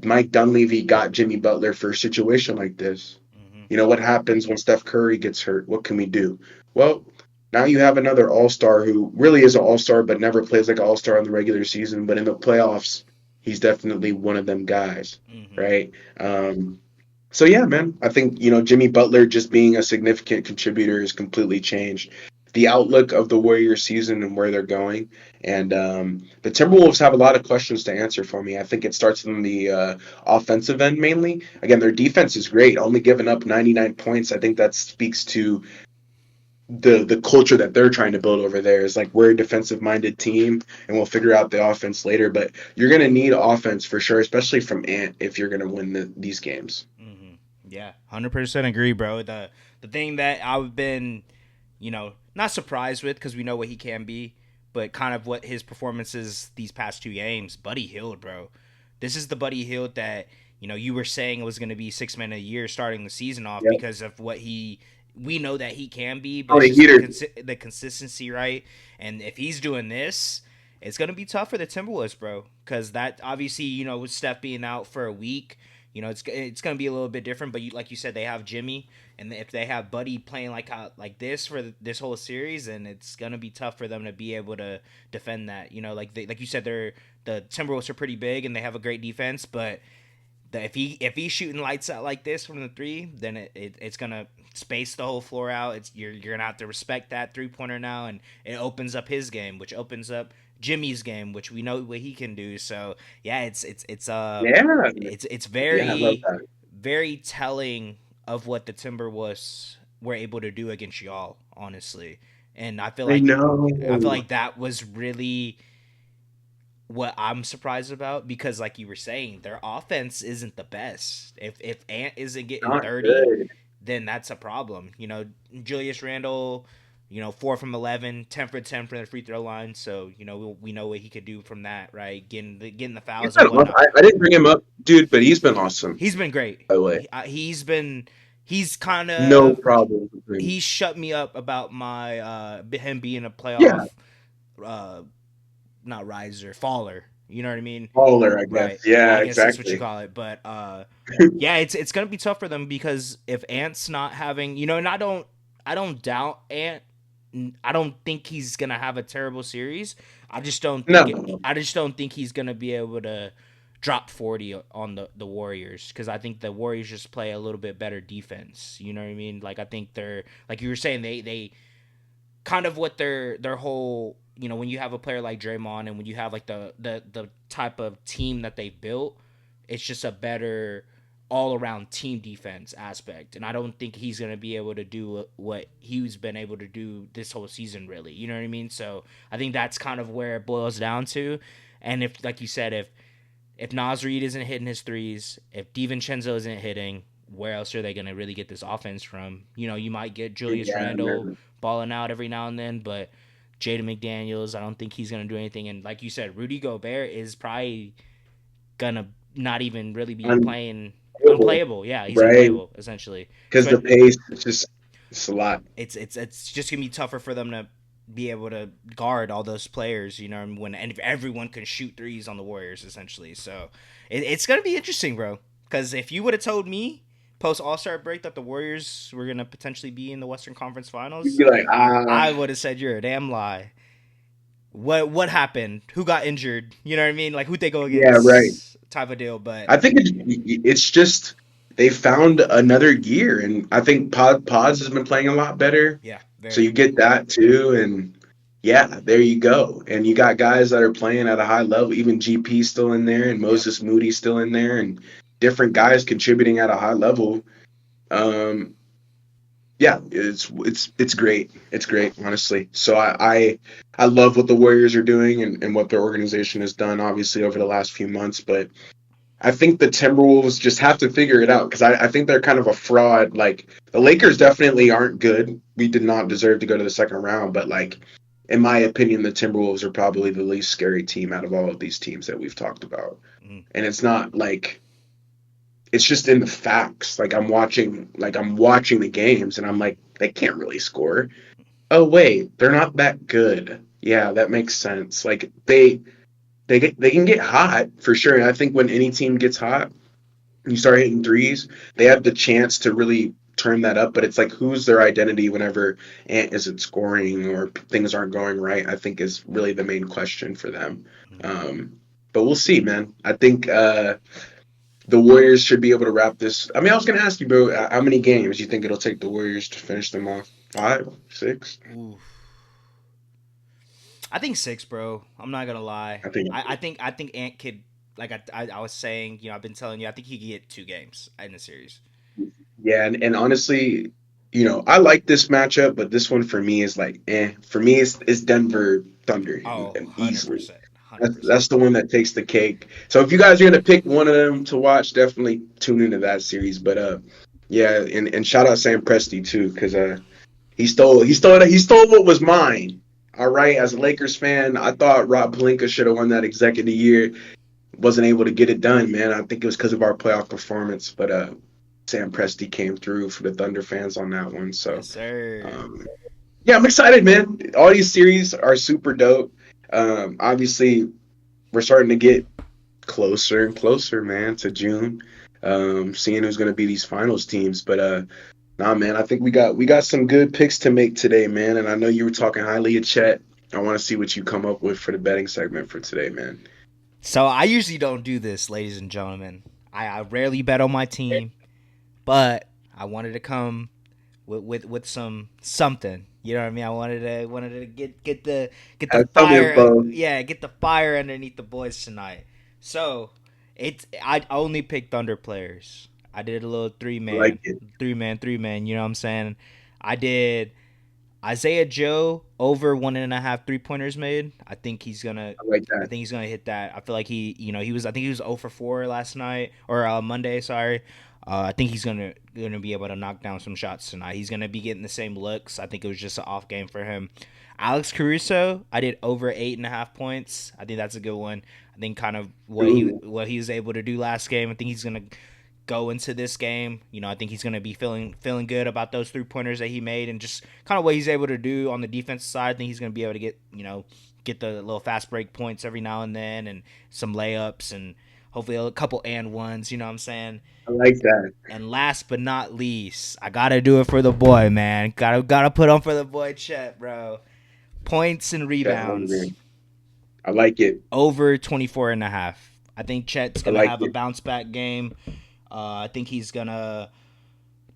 Mike Dunleavy got Jimmy Butler for a situation like this. What happens when Steph Curry gets hurt? What can we do? Well, now you have another all-star who really is an all-star but never plays like an all-star in the regular season, but in the playoffs, he's definitely one of them guys, Hmm. right? So yeah, man, I think, Jimmy Butler just being a significant contributor has completely changed the outlook of the Warriors season and where they're going. And the Timberwolves have a lot of questions to answer for me. I think it starts in the offensive end mainly. Again, their defense is great, only giving up 99 points. I think that speaks to the culture that they're trying to build over there. Is like, we're a defensive minded team and we'll figure out the offense later. But you're gonna need offense for sure, especially from Ant, if you're gonna win these games. Hmm. Yeah, 100% agree, bro. The thing that I've been, not surprised with because we know what he can be, but kind of what his performances these past two games, Buddy Hield, bro. This is the Buddy Hield that you were saying was going to be 6 man of the year starting the season off Yep. because of what he. We know that he can be, but Oh, it's a just heater. the consistency, right? And if he's doing this, it's gonna be tough for the Timberwolves, bro. Because that obviously, with Steph being out for a week, it's gonna be a little bit different. But like you said, they have Jimmy, and if they have Buddy playing like this for this whole series, then it's gonna be tough for them to be able to defend that. Like you said, the Timberwolves are pretty big and they have a great defense, but if he's shooting lights out like this from the three, then it's gonna space the whole floor out. You're gonna have to respect that 3-pointer now, and it opens up his game, which opens up Jimmy's game, which we know what he can do. So yeah, Yeah, it's yeah, I love very that. very telling of what the Timberwolves were able to do against y'all, honestly. And I I feel know. like that was really what I'm surprised about because, like you were saying, their offense isn't the best. If Ant isn't getting Not 30, good. then that's a problem. Julius Randle, 4 from 11, 10 for 10 from the free throw line. So we know what he could do from that, right? Getting the He's fouls and been awesome. whatnot. I didn't bring him up, dude, but he's been awesome, He's been great. by the way. He's kind No of problem with him. he shut me up about my him being a Yeah, playoff uh not riser, faller. You know what I mean? baller, I Right. guess. Yeah, Yeah, I guess that's what you exactly. call it. But yeah, it's gonna be tough for them because if Ant's not having, and I don't doubt Ant. I don't think he's gonna have a terrible series. No, I just don't think he's gonna be able to drop 40 on the Warriors because I think the Warriors just play a little bit better defense. You know what I mean? Like I think they're like you were saying they kind of what their whole when you have a player like Draymond and when you have like the type of team that they built, it's just a better all around team defense aspect. And I don't think he's gonna be able to do what he's been able to do this whole season, really. You know what I mean? So I think that's kind of where it boils down to. And if, like you said, if Nas Reed isn't hitting his threes, if DiVincenzo isn't hitting, where else are they going to really get this offense from? You might get Julius yeah, Randle man. balling out every now and then, but Jaden McDaniels, I don't think he's going to do anything. And like you said, Rudy Gobert is probably going to not even really be playing Unplayable, unplayable. Yeah, he's right? unplayable essentially. Because the pace, it's a lot. It's just gonna be tougher for them to be able to guard all those players, when and if everyone can shoot threes on the Warriors essentially. So it's gonna be interesting, bro. Because if you would have told me post All Star break that the Warriors were gonna potentially be in the Western Conference You'd Finals, be like, I would have said you're a damn lie. What happened? Who got injured? You know what I mean? Like who they go yeah, right. against? Type of deal. But I think it's just they found another gear, and I think Pods has been playing a lot better. yeah, So very. you get that too, and yeah, there you go. And you got guys that are playing at a high level. Even GP still in there, and Yep. Moses Moody still in there, and different guys contributing at a high level. Um, yeah, it's great. It's great, honestly. So I love what the Warriors are doing and what their organization has done, obviously over the last few months. But I think the Timberwolves just have to figure it out because I think they're kind of a fraud. Like the Lakers definitely aren't good. We did not deserve to go to the second round, but like in my opinion, the Timberwolves are probably the least scary team out of all of these teams that we've talked about. Mm. And it's not like it's just in the facts. Like I'm watching the games and I'm like, they can't really score. Oh wait, they're not that good. Yeah, that makes sense. Like they can get hot for sure. And I think when any team gets hot, you start hitting threes, they have the chance to really turn that up, but it's like who's their identity whenever Ant isn't scoring or things aren't going right, I think is really the main question for them. But we'll see, man. I think the Warriors should be able to wrap this. I mean, I was going to ask you, bro, how many games you think it'll take the Warriors to finish them off? 5, 6? Ooh. I think 6, bro. I'm not gonna lie. I think. I think Ant could, like I was saying, I've been telling you, I think he could get 2 games in the series. Yeah, and honestly, I like this matchup, but this one for me is like, eh. For me, it's Denver Thunder Oh, and easily. 100%. That's the one that takes the cake. So if you guys are gonna pick one of them to watch, definitely tune into that series. But yeah, and shout out Sam Presti too, because he stole what was mine. All right, as a Lakers fan, I thought Rob Pelinka should have won that executive year. Wasn't able to get it done, man. I think it was because of our playoff performance, but Sam Presti came through for the Thunder fans on that one. So Yes, sir. yeah, I'm excited, man. All these series are super dope. Obviously, we're starting to get closer and closer, man, to June. Seeing who's going to be these finals teams, but nah, man, I think we got some good picks to make today, man. And I know you were talking highly of Chet. I want to see what you come up with for the betting segment for today, man. So I usually don't do this, ladies and gentlemen. I rarely bet on my team, but I wanted to come with something. You know what I mean? I wanted to get the Have some fire, info. yeah, get the fire underneath the boys tonight. So I only picked Thunder players. I did a little three I like man, it. three man, three man. You know what I'm saying? I did Isaiah Joe over 1.5 3-pointers made. I like I that. think he's gonna hit that. I feel like I think he was 0 for 4 last night or Monday. Sorry. I think he's gonna be able to knock down some shots tonight. He's gonna be getting the same looks. I think it was just an off game for him. Alex Caruso, I did over 8.5 points. I think that's a good one. I think kind of Ooh, what he was able to do last game. I think he's gonna go into this game. I think he's gonna be feeling good about those 3-pointers that he made and just kind of what he's able to do on the defensive side. I think he's gonna be able to get the little fast break points every now and then and some layups and hopefully a couple and ones. You know what I'm saying? I like that. And last but not least, I gotta do it for the boy, man. Gotta put on for the boy Chet, bro. Points and Chet rebounds Holmgren. I like it. over 24.5. I think Chet's I gonna like have a it. bounce back game. I think he's gonna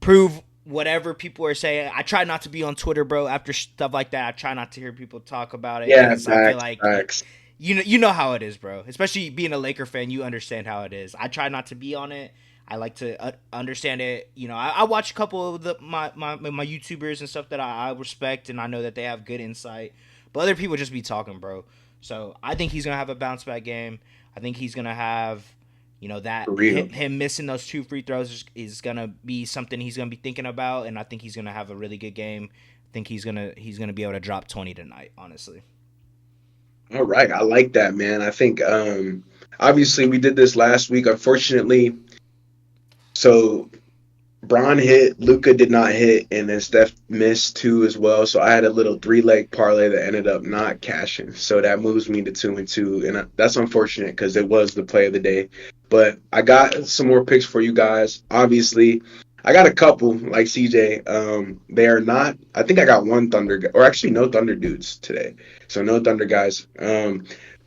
prove whatever people are saying. I try not to be on Twitter, bro. After stuff like that, I try not to hear people talk about it Yeah, because I feel facts, like facts. you know how it is, bro. Especially being a Laker fan, you understand how it is. I try not to be on it. I like to understand it. I watch a couple of my YouTubers and stuff that I respect, and I know that they have good insight. But other people just be talking, bro. So I think he's gonna have a bounce back game. I think he's gonna have, that For real. him missing those 2 free throws is gonna be something he's gonna be thinking about, and I think he's gonna have a really good game. I think he's gonna be able to drop 20 tonight. Honestly. All right, I like that, man. I think obviously we did this last week. Unfortunately, so Braun hit, Luca did not hit, and then Steph missed two as well. So I had a little three-leg parlay that ended up not cashing. So that moves me to 2-2, and that's unfortunate because it was the play of the day. But I got some more picks for you guys. Obviously, I got a couple like CJ. They are not. I think I got one or actually no Thunder dudes today. So no Thunder guys.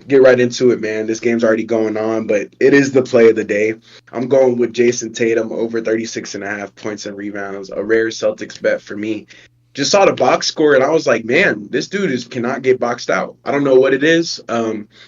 Get right into it, man. This game's already going on, but it is the play of the day. I'm going with Jason Tatum over 36.5 points and rebounds. A rare Celtics bet for me. Just saw the box score and I was like, man, this dude cannot get boxed out. I don't know what it is.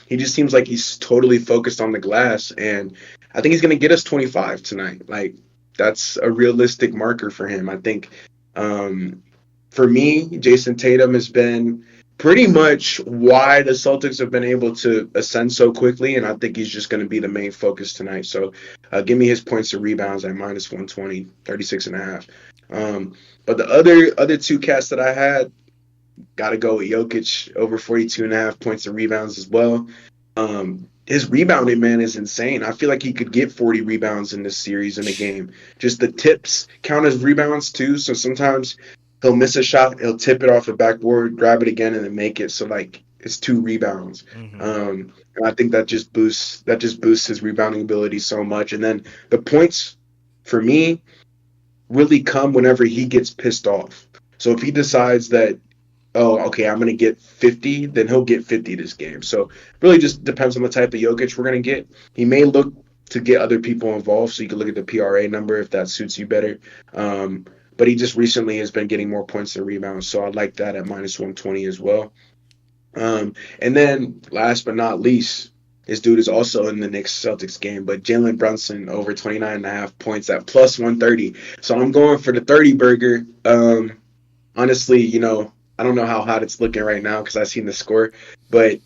He just seems like he's totally focused on the glass, and I think he's gonna get us 25 tonight. Like that's a realistic marker for him. I think for me, Jason Tatum has been pretty much why the Celtics have been able to ascend so quickly, and I think he's just going to be the main focus tonight. So give me his points and rebounds at minus 120, 36.5. But the other two cats that I had, got to go with Jokic over 42.5 points and rebounds as well. His rebounding, man, is insane. I feel like he could get 40 rebounds in this series in a game. Just the tips count as rebounds too. So sometimes he'll miss a shot, he'll tip it off the backboard, grab it again, and then make it. So like it's 2 rebounds. Mm-hmm. And I think that just boosts his rebounding ability so much. And then the points for me, really come whenever he gets pissed off. So if he decides that, oh, okay, I'm going to get 50, then he'll get 50 this game. So really just depends on the type of Jokic we're going to get. He may look to get other people involved, so you can look at the PRA number if that suits you better. But he just recently has been getting more points than rebounds, so I like that at minus 120 as well. And then last but not least, this dude is also in the Knicks Celtics game, but Jalen Brunson over 29.5 points at plus 130. So I'm going for the 30 burger. Honestly, I don't know how hot it's looking right now because I've seen the score, but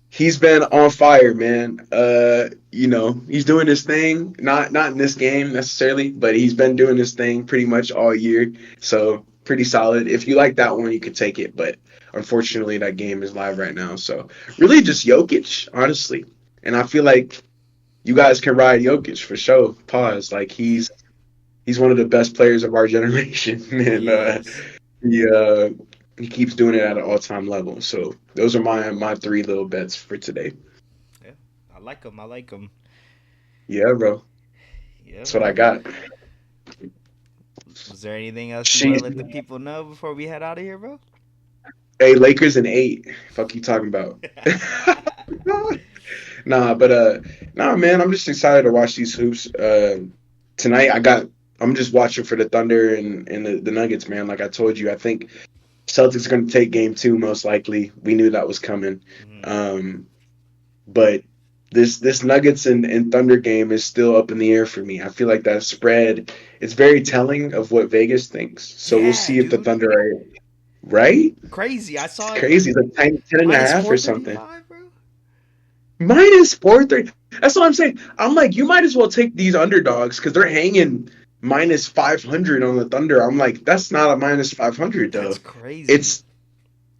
he's been on fire, man. He's doing his thing. Not in this game necessarily, but he's been doing his thing pretty much all year. So pretty solid. If you like that one, you could take it, but unfortunately, that game is live right now. So really, just Jokic, honestly. And I feel like you guys can ride Jokic for sure. Yep. Pause. Like he's one of the best players of our generation, and He is. he he keeps doing it at an all time level. So those are my three little bets for today. Yeah. I like him. I like him. Yeah, bro. Yeah, That's what I man. got. Was there anything else you want to Sheesh. let the people know before we head out of here, bro? Hey, Lakers in 8. Fuck you talking about? Nah, but nah, man. I'm just excited to watch these hoops. Tonight I'm just watching for the Thunder and the Nuggets, man. Like I told you, I think Celtics are going to take game 2 most likely. We knew that was coming. Mhm. Um, but this Nuggets and Thunder game is still up in the air for me. I feel like that spread is very telling of what Vegas thinks. So we'll Yeah, see if the dude. Thunder are right. Crazy. I It's saw it crazy. It's like 10 and a minus half or something. 435, bro. Minus 430. That's what I'm saying. I'm like, you might as well take these underdogs because they're hanging minus 500 on the Thunder. I'm like, that's not a minus 500 That's though. crazy. It's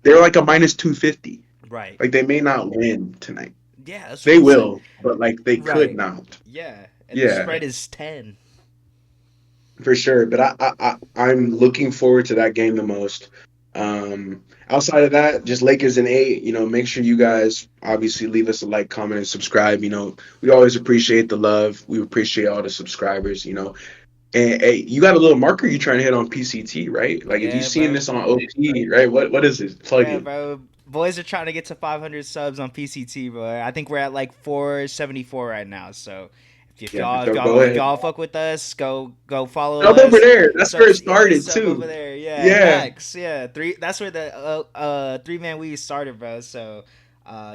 they're like a minus 250. Right. Like they may not win tonight. Yeah, that's what They I'm saying. will, but like they could Right. not. Yeah. And the Yeah, spread is 10. for sure. But I'm looking forward to that game the most. Outside of that, just Lakers in 8. Make sure you guys obviously leave us a like, comment, and subscribe. We always appreciate the love. We appreciate all the subscribers. And hey, you got a little marker you trying to hit on PCT, right? Like if you Yeah, seeing bro. this on OP, right? What is it? Plug Yeah, it. bro. Boys are trying to get to 500 subs on PCT, bro. I think we're at like 474 right now. So if Yeah, y'all if go, y'all go if ahead. y'all fuck with us, go follow Sub over us. there. That's where it Yeah, started sub over too. there. Yeah, Yeah, facts. Yeah, three. That's where the 3-man we started, bro. So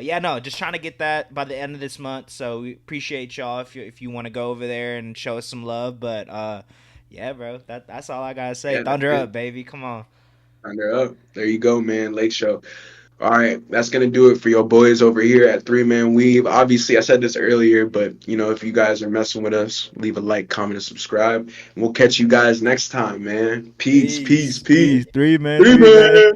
yeah, no, just trying to get that by the end of this month. So we appreciate y'all if you want to go over there and show us some love. But yeah, bro, that's all I gotta say. yeah, that's Thunder up, it. baby. Come on. Thunder up. There you go, man. Lake Show. All right, that's gonna do it for your boys over here at 3-Man Weave. Obviously, I said this earlier, but if you guys are messing with us, leave a like, comment, and subscribe. And we'll catch you guys next time, man. Peace, peace, Peace, peace. peace. 3-man, Three 3-man. man.